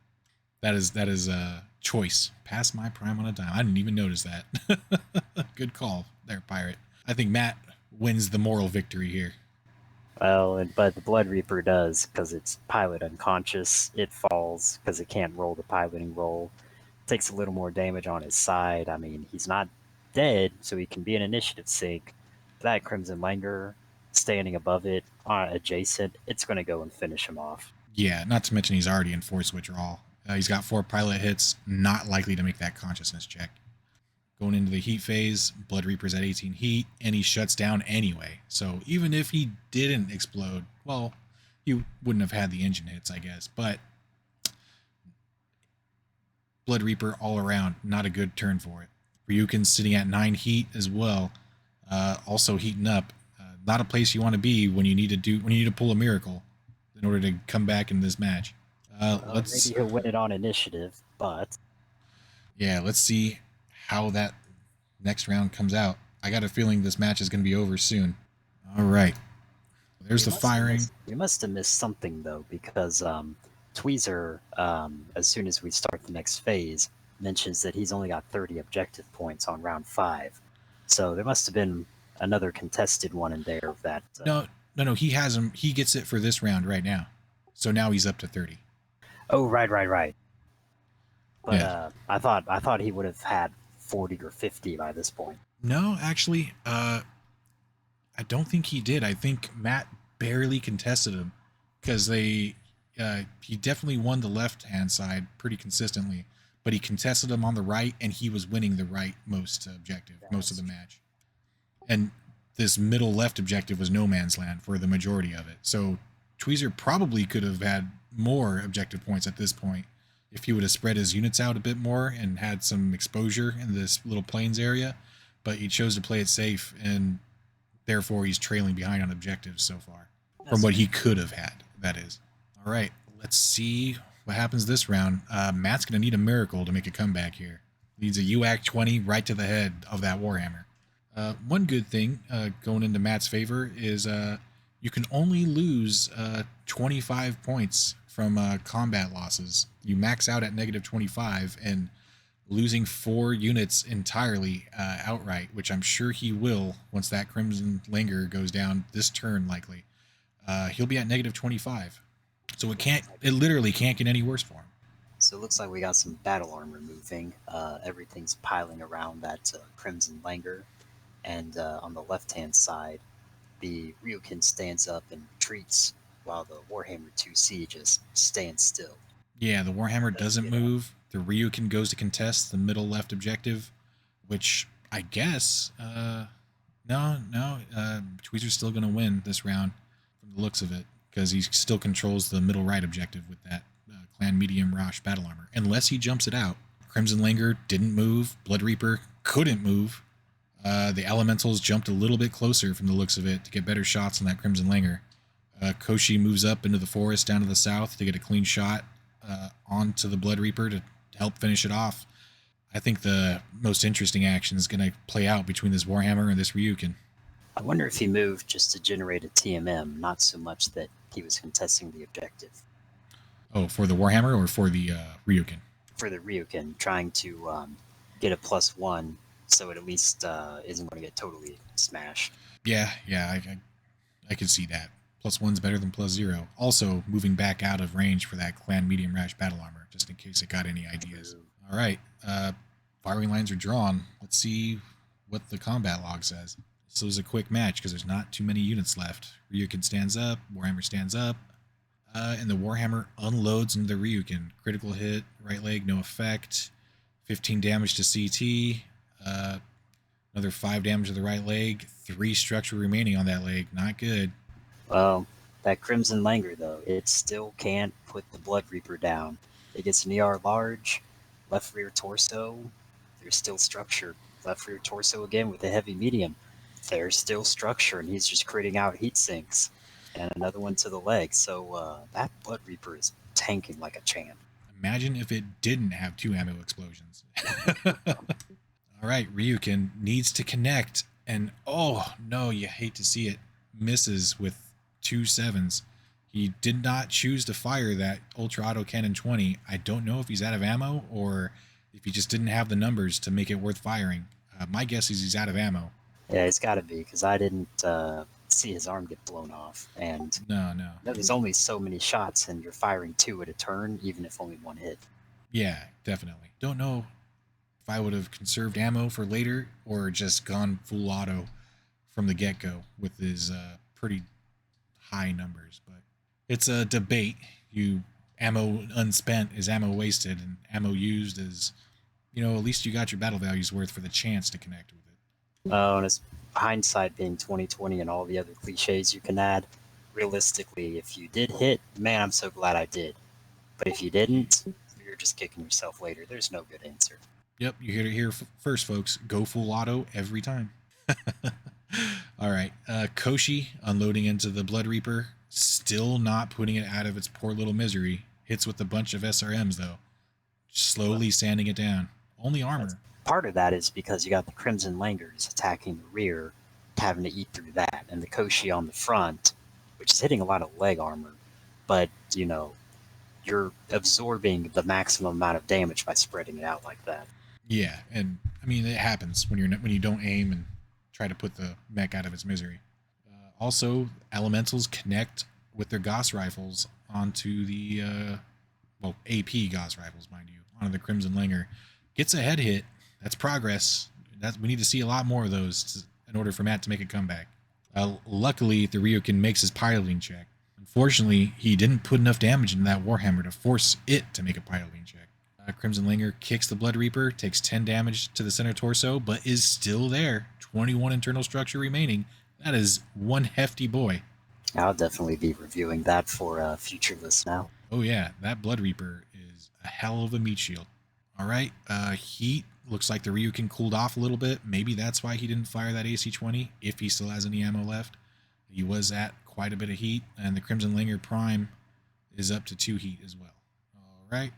That is a choice. Pass My Prime on a Dime. I didn't even notice that. Good call there, Pirate. I think Matt wins the moral victory here. Well, but the Blood Reaper does, because it's pilot unconscious. It falls because it can't roll the piloting roll. Takes a little more damage on his side. I mean, he's not dead, so he can be an initiative sink. That Crimson Langer standing above it, adjacent, it's going to go and finish him off. Yeah, not to mention he's already in force withdrawal. He's got 4 pilot hits, not likely to make that consciousness check. Going into the heat phase, Blood Reaper's at 18 heat, and he shuts down anyway. So even if he didn't explode, well, he wouldn't have had the engine hits, I guess. But Blood Reaper all around, not a good turn for it. Ryuken's sitting at 9 heat as well, also heating up. Not a place you want to be when you need to pull a miracle in order to come back in this match. Maybe he'll win it on initiative, but let's see how that next round comes out. I got a feeling this match is going to be over soon. All right, there's the firing. We must have missed something though, because Tweezer, as soon as we start the next phase, mentions that he's only got 30 objective points on round 5. So there must have been another contested one in there of that. No, he has him. He gets it for this round right now. So now he's up to 30. Oh, right. But Yeah. I thought he would have had 40 or 50 by this point. No, actually, I don't think he did. I think Matt barely contested him because he definitely won the left-hand side pretty consistently, but he contested him on the right, and he was winning the right most objective, most of the match. And this middle left objective was no man's land for the majority of it. So Tweezer probably could have had more objective points at this point if he would have spread his units out a bit more and had some exposure in this little plains area, but he chose to play it safe, and therefore he's trailing behind on objectives so far from what he could have had, that is. All right, let's see what happens this round. Matt's going to need a miracle to make a comeback here. Needs a UAC 20 right to the head of that Warhammer. One good thing going into Matt's favor is you can only lose 25 points from combat losses. You max out at negative 25, and losing 4 units entirely outright, which I'm sure he will once that Crimson Linger goes down this turn likely. He'll be at negative 25. So it literally can't get any worse for him. So it looks like we got some battle armor moving. Everything's piling around that Crimson Langer. And on the left-hand side, the Ryuken stands up and retreats while the Warhammer 2C just stands still. Yeah, the Warhammer doesn't move. The Ryuken goes to contest the middle left objective, which I guess, no, Tweezer's still going to win this round from the looks of it, because he still controls the middle right objective with that Clan Medium Rosh battle armor, unless he jumps it out. Crimson Langer didn't move. Blood Reaper couldn't move. The Elementals jumped a little bit closer from the looks of it to get better shots on that Crimson Langer. Koshi moves up into the forest down to the south to get a clean shot onto the Blood Reaper to help finish it off. I think the most interesting action is going to play out between this Warhammer and this Ryuken. I wonder if he moved just to generate a TMM, not so much that he was contesting the objective. Oh, for the Warhammer or for the Ryuken? For the Ryuken, trying to get a +1 so it at least isn't going to get totally smashed. Yeah, I could see that. +1's better than +0. Also, moving back out of range for that Clan Medium Rash battle armor, just in case it got any ideas. All right, firing lines are drawn. Let's see what the combat log says. This was a quick match because there's not too many units left. Ryuken stands up, Warhammer stands up, and the Warhammer unloads into the Ryuken. Critical hit, right leg, no effect. 15 damage to CT. Another 5 damage to the right leg. 3 structure remaining on that leg. Not good. Well, that Crimson Langer, though, it still can't put the Blood Reaper down. It gets an ER large, left rear torso. There's still structure. Left rear torso again with a heavy medium. There's still structure, and he's just critting out heat sinks. And another one to the leg. So that Blood Reaper is tanking like a champ. Imagine if it didn't have 2 ammo explosions. All right, Ryuken needs to connect, and oh no, you hate to see it, misses with 2 7s. He did not choose to fire that Ultra Auto Cannon 20. I don't know if he's out of ammo or if he just didn't have the numbers to make it worth firing. My guess is he's out of ammo. Yeah, it's got to be, because I didn't see his arm get blown off. And No. there's only so many shots, and you're firing 2 at a turn, even if only 1 hit. Yeah, definitely. Don't know if I would have conserved ammo for later or just gone full auto from the get-go with his pretty high numbers. But it's a debate. Ammo unspent is ammo wasted, and ammo used is at least you got your battle values worth for the chance to connect with it. Oh, and it's hindsight being 2020 and all the other cliches you can add. Realistically, if you did hit, man, I'm so glad I did. But if you didn't, you're just kicking yourself later. There's no good answer. Yep, you heard it here first, folks. Go full auto every time. All right, Koshi unloading into the Blood Reaper, still not putting it out of its poor little misery. Hits with a bunch of SRMs, though. Slowly sanding it down. Only armor. Part of that is because you got the Crimson Langers attacking the rear, having to eat through that, and the Koshi on the front, which is hitting a lot of leg armor. But, you're absorbing the maximum amount of damage by spreading it out like that. Yeah, and I mean it happens when you don't aim and try to put the mech out of its misery. Also, elementals connect with their Gauss rifles onto the AP Gauss rifles, mind you, onto the Crimson Langer. Gets a head hit. That's progress. We need to see a lot more of those in order for Matt to make a comeback. Luckily, the Ryukin makes his piloting check. Unfortunately, he didn't put enough damage into that Warhammer to force it to make a piloting check. Crimson Langer kicks the Blood Reaper, takes 10 damage to the center torso, but is still there. 21 internal structure remaining. That is one hefty boy. I'll definitely be reviewing that for a future list now. Oh yeah, that Blood Reaper is a hell of a meat shield. All right, heat. Looks like the Ryukin cooled off a little bit. Maybe that's why he didn't fire that AC-20, if he still has any ammo left. He was at quite a bit of heat, and the Crimson Langer Prime is up to 2 heat as well. All right,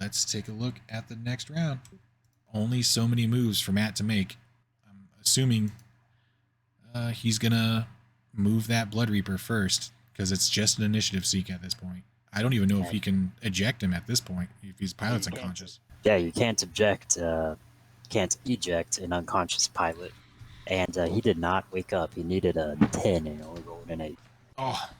let's take a look at the next round. Only so many moves for Matt to make. I'm assuming he's going to move that Blood Reaper first, because it's just an initiative seek at this point. I don't even know if he can eject him at this point, if his pilot's unconscious. Yeah, you can't eject an unconscious pilot. And he did not wake up. He needed a 10 and only rolled an 8. Oh,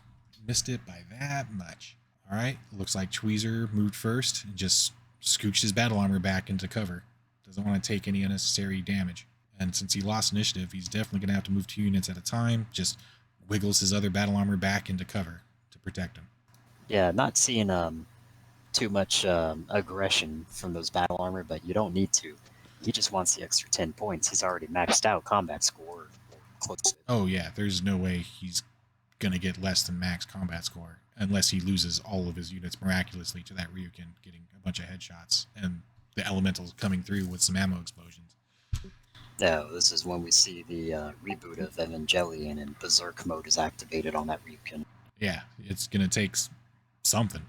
missed it by that much. All right, looks like Tweezer moved first and just scooched his battle armor back into cover. Doesn't want to take any unnecessary damage. And since he lost initiative, he's definitely going to have to move 2 units at a time. Just wiggles his other battle armor back into cover to protect him. Yeah, not seeing too much aggression from those battle armor, but you don't need to. He just wants the extra 10 points. He's already maxed out combat score. Or close to it. Oh, yeah. There's no way he's going to get less than max combat score unless he loses all of his units miraculously to that Ryukin getting a bunch of headshots and the elementals coming through with some ammo explosions. No, this is when we see the reboot of Evangelion and Berserk mode is activated on that Ryukin. Yeah, it's going to take something.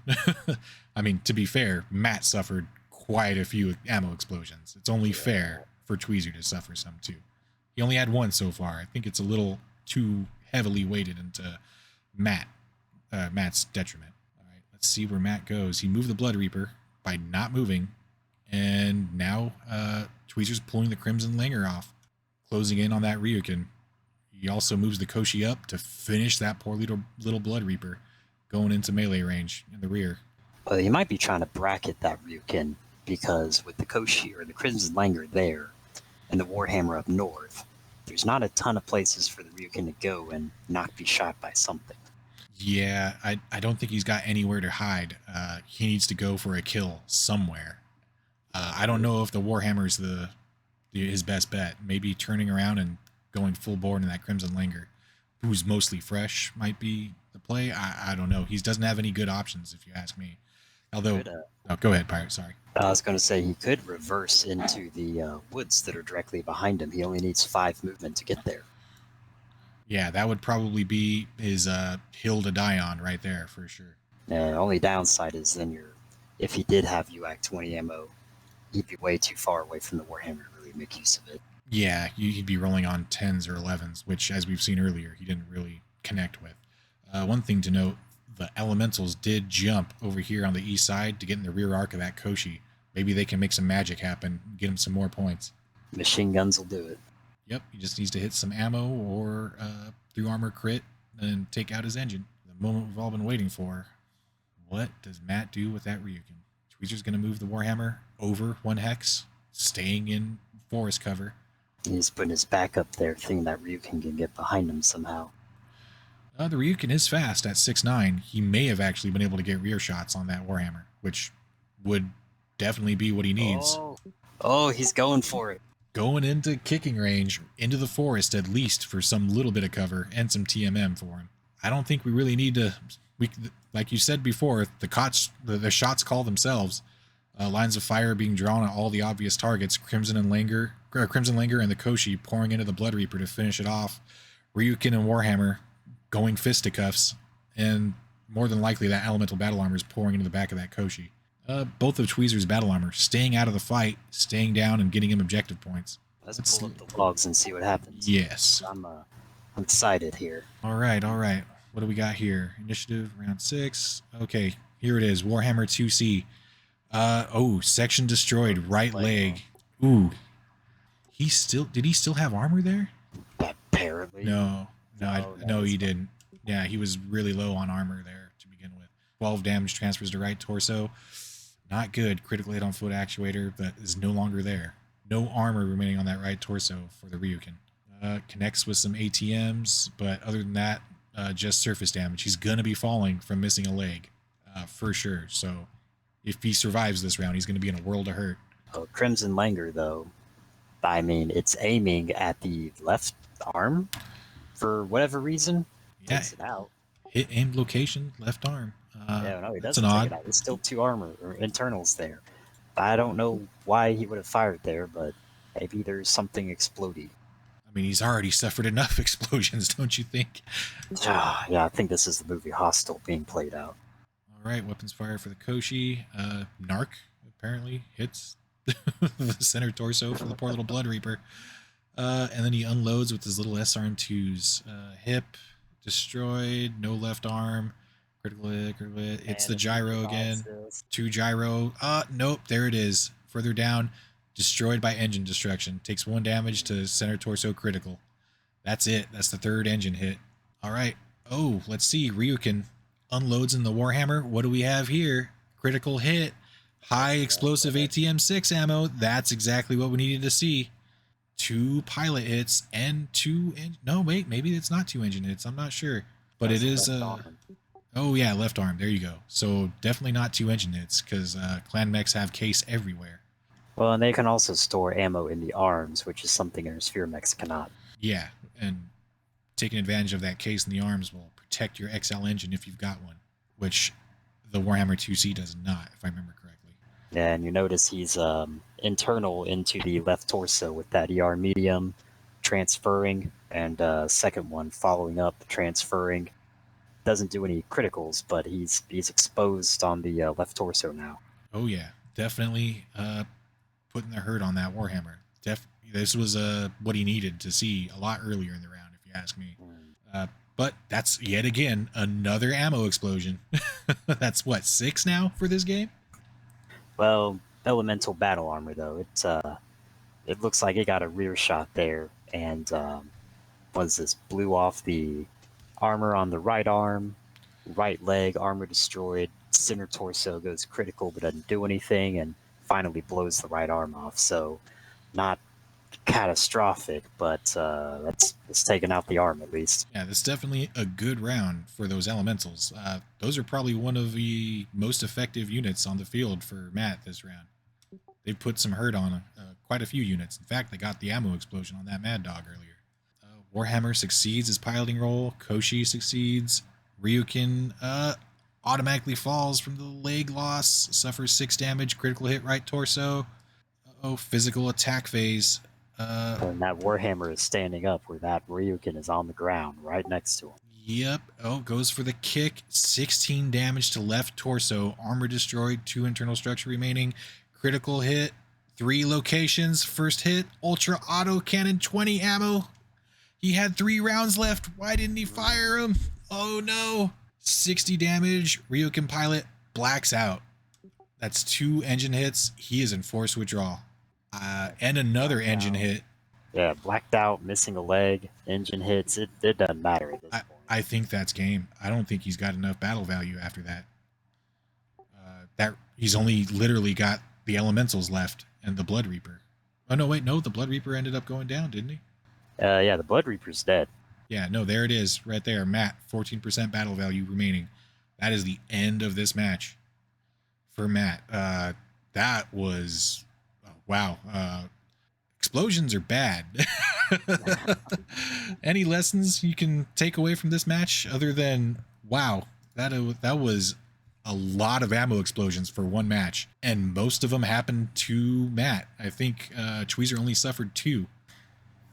I mean, to be fair, Matt suffered quite a few ammo explosions. It's only fair for Tweezer to suffer some too. He only had one so far. I think it's a little too heavily weighted into Matt's detriment. All right, let's see where Matt goes. He moved the Blood Reaper by not moving, and now Tweezer's pulling the Crimson Langer off, closing in on that Ryukin. He also moves the Koshi up to finish that poor little Blood Reaper, going into melee range in the rear. Well, he might be trying to bracket that Ryukin, because with the Koshi or the Crimson Langer there and the Warhammer up north, there's not a ton of places for the Ryukin to go and not be shot by something. Yeah, I don't think he's got anywhere to hide. He needs to go for a kill somewhere. I don't know if the Warhammer's his best bet. Maybe turning around and going full bore into that Crimson Langer, who's mostly fresh, might be the play. I don't know. He doesn't have any good options, if you ask me. Although, go ahead, Pirate. Sorry. I was going to say he could reverse into the woods that are directly behind him. He only needs 5 movement to get there. Yeah, that would probably be his hill to die on right there for sure. Only downside is then if he did have UAC 20 ammo, he'd be way too far away from the Warhammer to really make use of it. Yeah, he'd be rolling on 10s or 11s, which, as we've seen earlier, he didn't really connect with. One thing to note, the elementals did jump over here on the east side to get in the rear arc of that Koshi. Maybe they can make some magic happen, get him some more points. Machine guns will do it. Yep, he just needs to hit some ammo or through armor crit and take out his engine. The moment we've all been waiting for. What does Matt do with that Ryukin? Tweezer's going to move the Warhammer over 1 hex, staying in forest cover. He's putting his back up there, thinking that Ryukin can get behind him somehow. The Ryukin is fast at 6'9". He may have actually been able to get rear shots on that Warhammer, which would definitely be what he needs. Oh, Oh, he's going for it. Going into kicking range, into the forest at least for some little bit of cover and some TMM for him. I don't think we really need to. We, like you said before, the shots call themselves. Lines of fire being drawn at all the obvious targets. Crimson Langer and the Koshi pouring into the Blood Reaper to finish it off. Ryukin and Warhammer going fisticuffs, and more than likely that elemental battle armor is pouring into the back of that Koshi. Both of Tweezer's battle armor staying out of the fight, staying down, and getting him objective points. Let's pull up the logs and see what happens. Yes. I'm excited here. All right. What do we got here? Initiative round 6. Okay, here it is. Warhammer 2C. Section destroyed. Right leg. Ooh. Did he still have armor there? Apparently. No, he didn't. Yeah, he was really low on armor there to begin with. 12 damage transfers to right torso. Not good. Critical hit on foot actuator, but is no longer there. No armor remaining on that right torso for the Ryukin. Connects with some ATMs, but other than that, just surface damage. He's going to be falling from missing a leg, for sure. So if he survives this round, he's going to be in a world of hurt. Oh, Crimson Langer, though, I mean, it's aiming at the left arm for whatever reason. Yeah. Takes it out. Hit aimed location, left arm. No, he that's doesn't an take odd. it out. There's still 2 armor or internals there. I don't know why he would have fired there, but maybe there's something exploding. I mean, he's already suffered enough explosions, don't you think? Yeah, I think this is the movie Hostel being played out. All right, weapons fire for the Koshi. Narc apparently hits the center torso for the poor little Blood Reaper. And then he unloads with his little SRM2's hip. Destroyed. No left arm. Critical hit. It's the gyro again. 2 gyro. Nope. There it is. Further down. Destroyed by engine destruction. Takes 1 damage to center torso critical. That's it. That's the 3rd engine hit. All right. Oh, let's see. Ryukin unloads in the Warhammer. What do we have here? Critical hit. High explosive ATM 6 ammo. That's exactly what we needed to see. 2 pilot hits and 2. No, wait. Maybe it's not 2 engine hits. I'm not sure. But it is. Oh, yeah. Left arm. There you go. So definitely not 2 engine hits because clan mechs have case everywhere. Well, and they can also store ammo in the arms, which is something Intersphere mechs cannot. Yeah. And taking advantage of that case in the arms will protect your XL engine if you've got one, which the Warhammer 2C does not, if I remember correctly. Yeah, and you notice he's internal into the left torso with that ER medium transferring, and second one following up the transferring. Doesn't do any criticals, but he's exposed on the left torso now. Oh yeah, definitely putting the hurt on that Warhammer. This was what he needed to see a lot earlier in the round, if you ask me. But that's yet again another ammo explosion. That's what, 6 now for this game? Well, elemental battle armor though, it looks like it got a rear shot there, and blew off the armor on the right arm, right leg, armor destroyed, center torso goes critical but doesn't do anything, and finally blows the right arm off. So not catastrophic, but it's taken out the arm at least. Yeah, that's definitely a good round for those elementals. Those are probably one of the most effective units on the field for Matt this round. They put some hurt on quite a few units. In fact, they got the ammo explosion on that Mad Dog earlier. Warhammer succeeds his piloting role. Koshi succeeds. Ryukin automatically falls from the leg loss. Suffers 6 damage. Critical hit right torso. Physical attack phase. And that Warhammer is standing up where that Ryukin is on the ground right next to him. Yep. Goes for the kick. 16 damage to left torso. Armor destroyed. 2 internal structure remaining. Critical hit. 3 locations. First hit. Ultra auto cannon. 20 ammo. He had 3 rounds left. Why didn't he fire him? Oh no. 60 damage. Ryukin pilot blacks out. That's 2 engine hits. He is in forced withdrawal. And another engine hit. Yeah, blacked out, missing a leg, engine hits. It doesn't matter at this point. I think that's game. I don't think he's got enough battle value after that. That he's only literally got the elementals left and the Blood Reaper. Oh no, wait, no, the Blood Reaper ended up going down, didn't he? Yeah, the Blood Reaper's dead. Yeah, no, there it is, right there. Matt, 14% battle value remaining. That is the end of this match for Matt. That was, oh Wow. Explosions are bad. Any lessons you can take away from this match other than, wow, that was a lot of ammo explosions for one match, and most of them happened to Matt. I think Tweezer only suffered 2.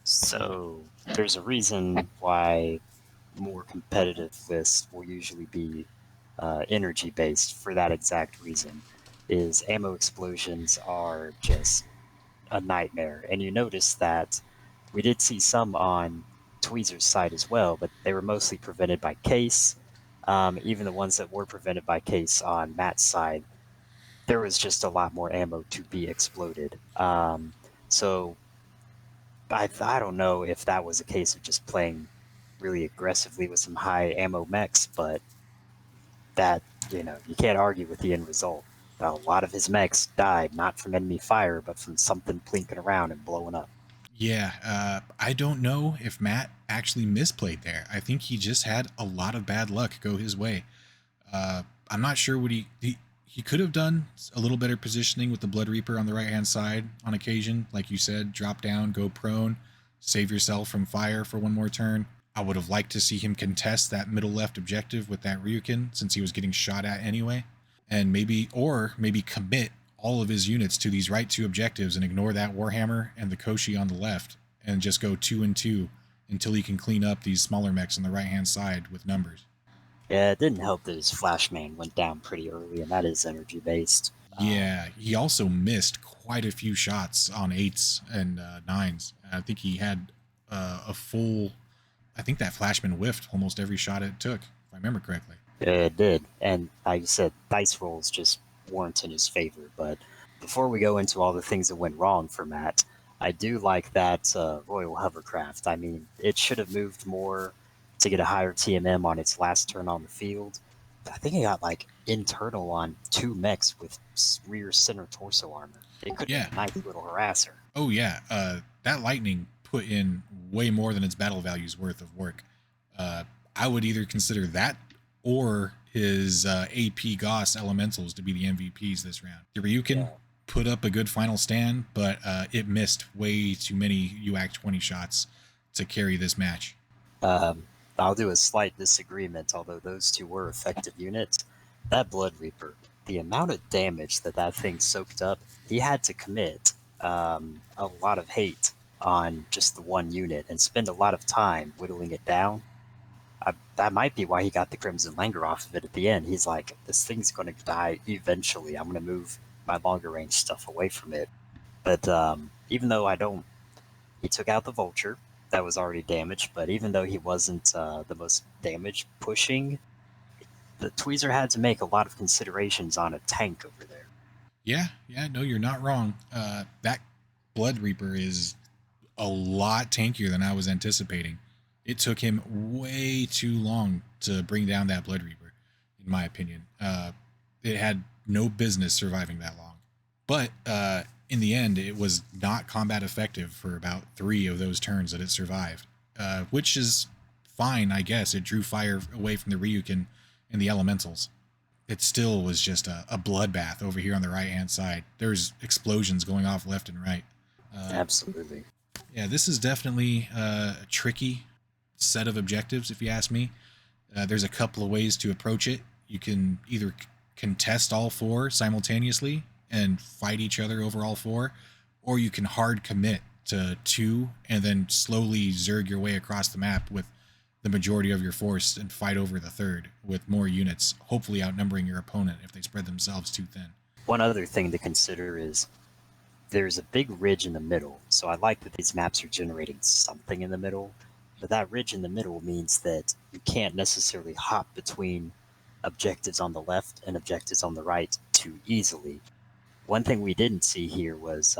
So there's a reason why more competitive lists will usually be energy based for that exact reason. Is ammo explosions are just a nightmare, and you notice that we did see some on Tweezer's side as well, but they were mostly prevented by case. Even the ones that were prevented by case on Matt's side, there was just a lot more ammo to be exploded. So I don't know if that was a case of just playing really aggressively with some high ammo mechs, but that, you can't argue with the end result. A lot of his mechs died not from enemy fire, but from something plinking around and blowing up. Yeah, I don't know if Matt actually misplayed there. I think he just had a lot of bad luck go his way. I'm not sure what he could have done a little better positioning with the Blood Reaper on the right-hand side on occasion. Like you said, drop down, go prone, save yourself from fire for one more turn. I would have liked to see him contest that middle left objective with that Ryukin since he was getting shot at anyway. And maybe commit all of his units to these right 2 objectives and ignore that Warhammer and the Koshi on the left and just go 2 and 2 until he can clean up these smaller mechs on the right-hand side with numbers. Yeah, it didn't help that his Flashman went down pretty early, and that is energy based. Yeah, he also missed quite a few shots on 8s and 9s. I think he had a full... I think that Flashman whiffed almost every shot it took, if I remember correctly. Yeah, it did. And like you said, dice rolls just weren't in his favor. But before we go into all the things that went wrong for Matt, I do like that Royal Hovercraft. I mean, it should have moved more to get a higher TMM on its last turn on the field. I think it got like internal on 2 mechs with rear center torso armor. It could be a nice little harasser. Oh yeah, that Lightning put in way more than its battle value's worth of work. I would either consider that or his AP Goss Elementals to be the MVPs this round. The Ryukin put up a good final stand, but it missed way too many UAC 20 shots to carry this match. I'll do a slight disagreement, although those 2 were effective units. That Blood Reaper, the amount of damage that thing soaked up, he had to commit a lot of hate on just the one unit and spend a lot of time whittling it down. That might be why he got the Crimson Langur off of it at the end. He's like, this thing's going to die eventually. I'm going to move my longer range stuff away from it. But even though he took out the Vulture, that was already damaged, but even though he wasn't the most damage pushing, the Tweezer had to make a lot of considerations on a tank over there. Yeah, no, you're not wrong. That Blood Reaper is a lot tankier than I was anticipating. It took him way too long to bring down that Blood Reaper, in my opinion. It had no business surviving that long. But in the end, it was not combat effective for about 3 of those turns that it survived, which is fine, I guess. It drew fire away from the Ryukin and the Elementals. It still was just a bloodbath over here on the right-hand side. There's explosions going off left and right. Absolutely. Yeah, this is definitely a tricky set of objectives, if you ask me. There's a couple of ways to approach it. You can either contest all 4 simultaneously and fight each other over all 4, or you can hard commit to 2 and then slowly zerg your way across the map with the majority of your force and fight over the 3rd with more units, hopefully outnumbering your opponent if they spread themselves too thin. One other thing to consider is there's a big ridge in the middle, so I like that these maps are generating something in the middle, but that ridge in the middle means that you can't necessarily hop between objectives on the left and objectives on the right too easily. One thing we didn't see here was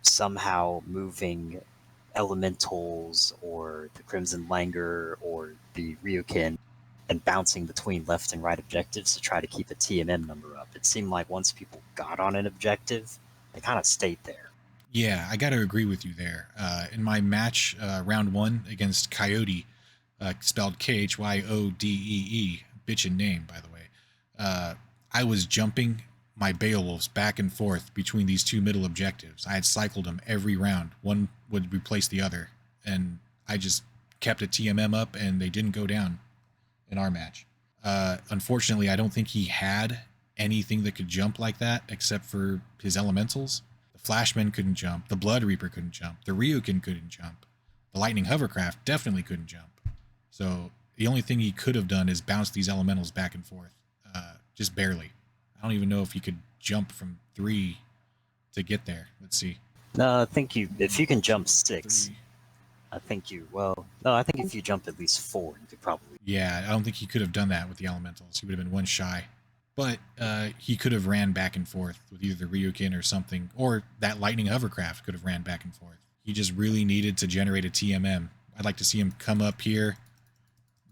somehow moving Elementals or the Crimson Langur or the Ryukin and bouncing between left and right objectives to try to keep a TMM number up. It seemed like once people got on an objective, they kind of stayed there. Yeah, I got to agree with you there. In my match, round 1 against Coyote, spelled Khyodee, bitchin' name, by the way, I was jumping my Beowulfs back and forth between these two middle objectives. I had cycled them every round. One would replace the other, and I just kept a TMM up, and they didn't go down in our match. Unfortunately, I don't think he had anything that could jump like that except for his elementals. The Flashman couldn't jump. The Blood Reaper couldn't jump. The Ryukin couldn't jump. The Lightning Hovercraft definitely couldn't jump. So the only thing he could have done is bounce these elementals back and forth, just barely. I don't even know if he could jump from 3 to get there. Let's see. No, I think if you can jump 6, 3. I think I think if you jump at least 4, you could probably. Yeah, I don't think he could have done that with the elementals. He would have been one shy. But he could have ran back and forth with either the Ryukin or something, or that Lightning Hovercraft could have ran back and forth. He just really needed to generate a TMM. I'd like to see him come up here,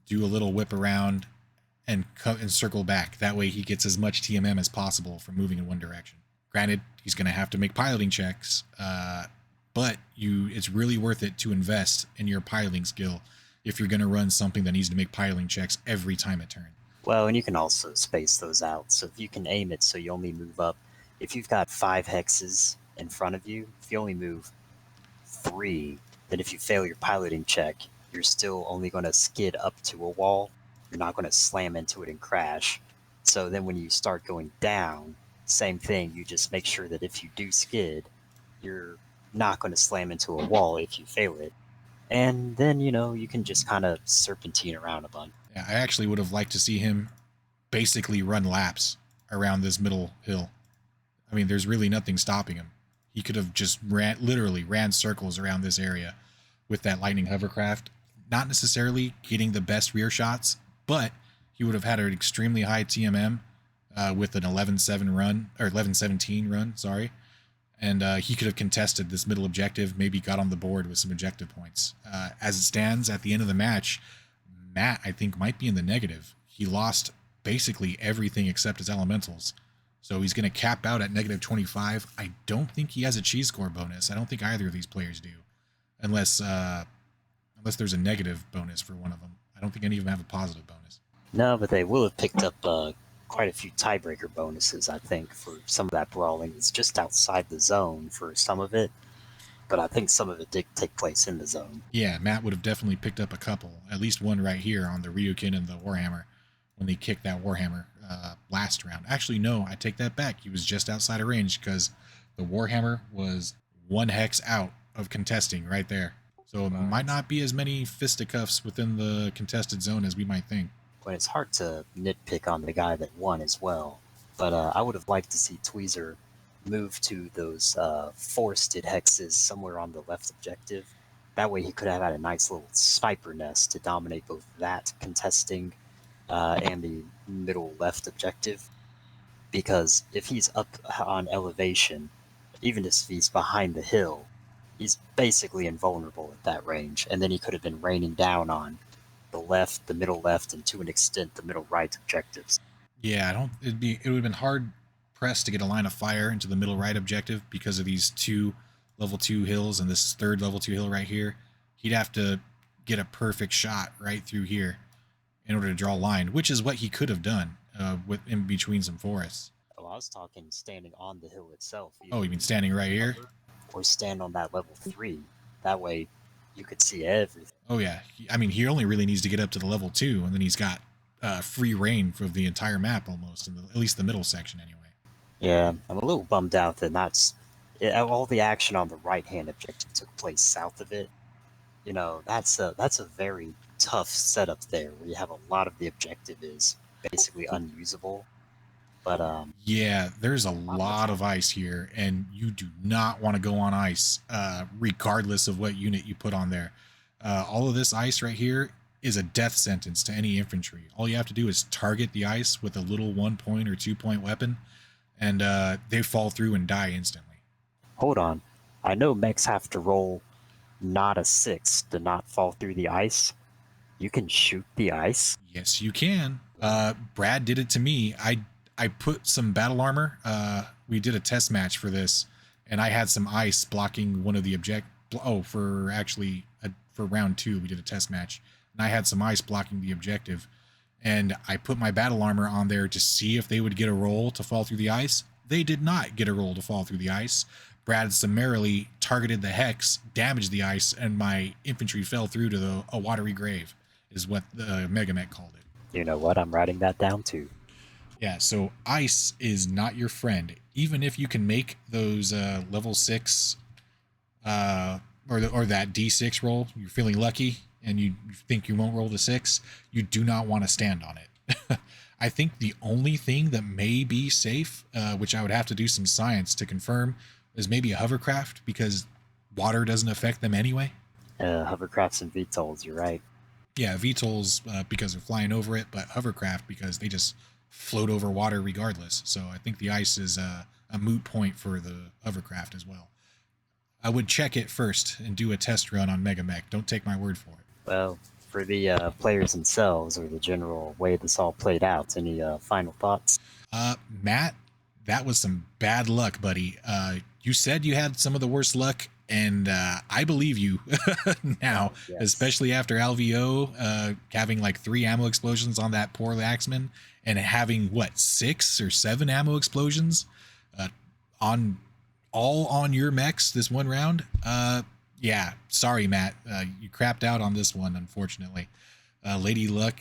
do a little whip around, and circle back. That way he gets as much TMM as possible from moving in one direction. Granted, he's going to have to make piloting checks, but it's really worth it to invest in your piloting skill if you're going to run something that needs to make piloting checks every time it turns. Well, and you can also space those out. So if you can aim it so you only move up, if you've got 5 hexes in front of you, if you only move 3, then if you fail your piloting check, you're still only going to skid up to a wall. You're not going to slam into it and crash. So then when you start going down, same thing. You just make sure that if you do skid, you're not going to slam into a wall if you fail it. And then, you can just kind of serpentine around a bunch. Yeah, I actually would have liked to see him basically run laps around this middle hill. I mean, there's really nothing stopping him. He could have just literally ran circles around this area with that Lightning Hovercraft. Not necessarily getting the best rear shots, but he would have had an extremely high TMM with an 11-7 run, or 11-17 run, sorry. And he could have contested this middle objective, maybe got on the board with some objective points. As it stands at the end of the match, Matt, I think, might be in the negative. He lost basically everything except his elementals. So he's going to cap out at negative 25. I don't think he has a cheese score bonus. I don't think either of these players do. Unless there's a negative bonus for one of them. I don't think any of them have a positive bonus. No, but they will have picked up quite a few tiebreaker bonuses, I think, for some of that brawling. It's just outside the zone for some of it, but I think some of it did take place in the zone. Yeah, Matt would have definitely picked up a couple, at least one right here on the Ryukin and the Warhammer when they kicked that Warhammer last round. Actually, no, I take that back. He was just outside of range because the Warhammer was 1 hex out of contesting right there. So it might not be as many fisticuffs within the contested zone as we might think. But it's hard to nitpick on the guy that won as well. But I would have liked to see Tweezer move to those forested hexes somewhere on the left objective. That way he could have had a nice little sniper nest to dominate both that contesting and the middle left objective. Because if he's up on elevation, even if he's behind the hill, he's basically invulnerable at that range. And then he could have been raining down on the left, the middle left, and to an extent the middle right objectives. Yeah, it would have been hard pressed to get a line of fire into the middle right objective because of these 2 level 2 hills and this 3rd level 2 hill right here. He'd have to get a perfect shot right through here in order to draw a line, which is what he could have done in between some forests. Oh, I was talking standing on the hill itself. Oh, you mean standing right here? Or stand on that level 3. That way you could see everything. Oh yeah, I mean, he only really needs to get up to the level 2, and then he's got free reign for the entire map almost, at least the middle section anyway. Yeah, I'm a little bummed out that all the action on the right-hand objective took place south of it. That's a very tough setup there, where you have a lot of the objective is basically unusable. But yeah, there's a lot of ice here, and you do not want to go on ice, regardless of what unit you put on there. All of this ice right here is a death sentence to any infantry. All you have to do is target the ice with a little 1-point or 2-point weapon, and they fall through and die instantly. Hold on. I know mechs have to roll not a 6 to not fall through the ice. You can shoot the ice? Yes, you can. Brad did it to me. I put some battle armor. We did a test match for this, and I had some ice blocking one of the for round 2, we did a test match, and I had some ice blocking the objective, and I put my battle armor on there to see if they would get a roll to fall through the ice. They did not get a roll to fall through the ice. Brad summarily targeted the hex, damaged the ice, and my infantry fell through to a watery grave, is what the Mega Mech called it. You know what? I'm writing that down too. Yeah, so ice is not your friend. Even if you can make those level 6 or that D6 roll, you're feeling lucky and you think you won't roll the 6, you do not want to stand on it. I think the only thing that may be safe, which I would have to do some science to confirm, is maybe a hovercraft, because water doesn't affect them anyway. Hovercrafts and VTOLs, you're right. Yeah, VTOLs because they're flying over it, but hovercraft because they just float over water regardless. So I think the ice is a moot point for the hovercraft as well. I would check it first and do a test run on Mega Mech. Don't take my word for it. Well, for the players themselves, or the general way this all played out, any final thoughts? Matt, that was some bad luck, buddy. You said you had some of the worst luck, and I believe you now, Yes. especially after LVO having like 3 ammo explosions on that poor Axeman, and having, what, 6 or 7 ammo explosions on your mechs this one round. Yeah, sorry, Matt. You crapped out on this one, unfortunately. Lady Luck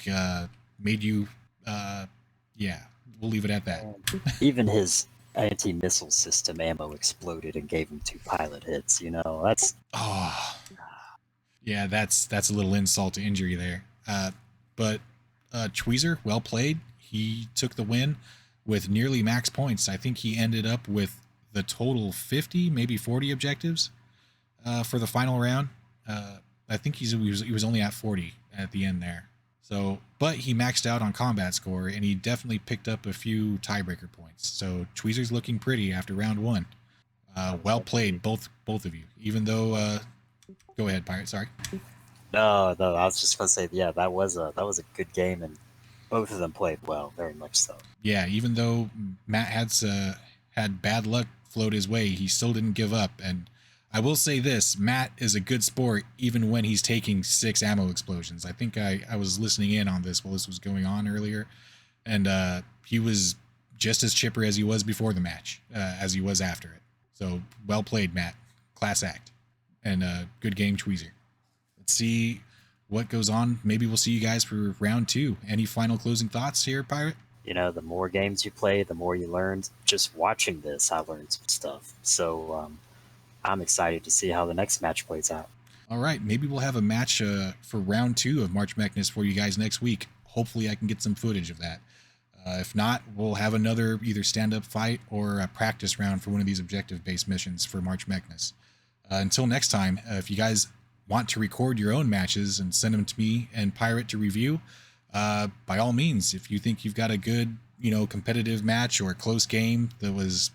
made you, yeah, we'll leave it at that. Even his anti-missile system ammo exploded and gave him 2 pilot hits. You know, that's Oh, yeah, that's a little insult to injury there. But Tweezer, well played. He took the win with nearly max points. I think he ended up with the total 50, maybe 40 objectives for the final round. I think he was only at 40 at the end there. So, but he maxed out on combat score, and he definitely picked up a few tiebreaker points. So Tweezer's looking pretty after round 1. Well played, both of you. Even though, go ahead, Pirate. Sorry. no. I was just gonna say, yeah, that was a good game, and both of them played well, very much so. Yeah, even though Matt had bad luck float his way, he still didn't give up. And I will say this, Matt is a good sport even when he's taking 6 ammo explosions. I think I was listening in on this while this was going on earlier, and he was just as chipper as he was before the match, as he was after it. So well played, Matt. Class act. And good game, Tweezer. Let's see what goes on. Maybe we'll see you guys for round 2. Any final closing thoughts here, Pirate? You know, the more games you play, the more you learn. Just watching this, I learned some stuff. So I'm excited to see how the next match plays out. All right, maybe we'll have a match for round 2 of March Mechness for you guys next week. Hopefully I can get some footage of that. If not, we'll have another either stand-up fight or a practice round for one of these objective-based missions for March Mechness. Until next time, if you guys want to record your own matches and send them to me and Pirate to review, by all means, if you think you've got a good, competitive match or a close game that was,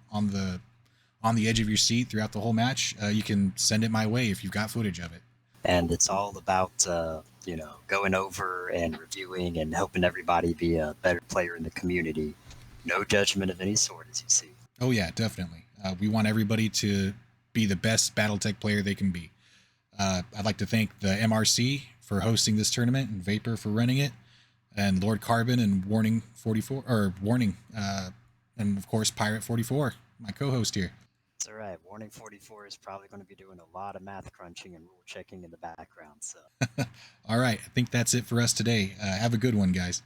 on the edge of your seat throughout the whole match, you can send it my way if you've got footage of it. And it's all about, going over and reviewing and helping everybody be a better player in the community. No judgment of any sort, as you see. Oh yeah, definitely. We want everybody to be the best BattleTech player they can be. I'd like to thank the MRC for hosting this tournament and Vapor for running it, and Lord Carbon and Warning 44 or Warning, and of course Pirate44, my co-host here. It's all right. Warning 44 is probably going to be doing a lot of math crunching and rule checking in the background. So, All right, I think that's it for us today. Have a good one, guys.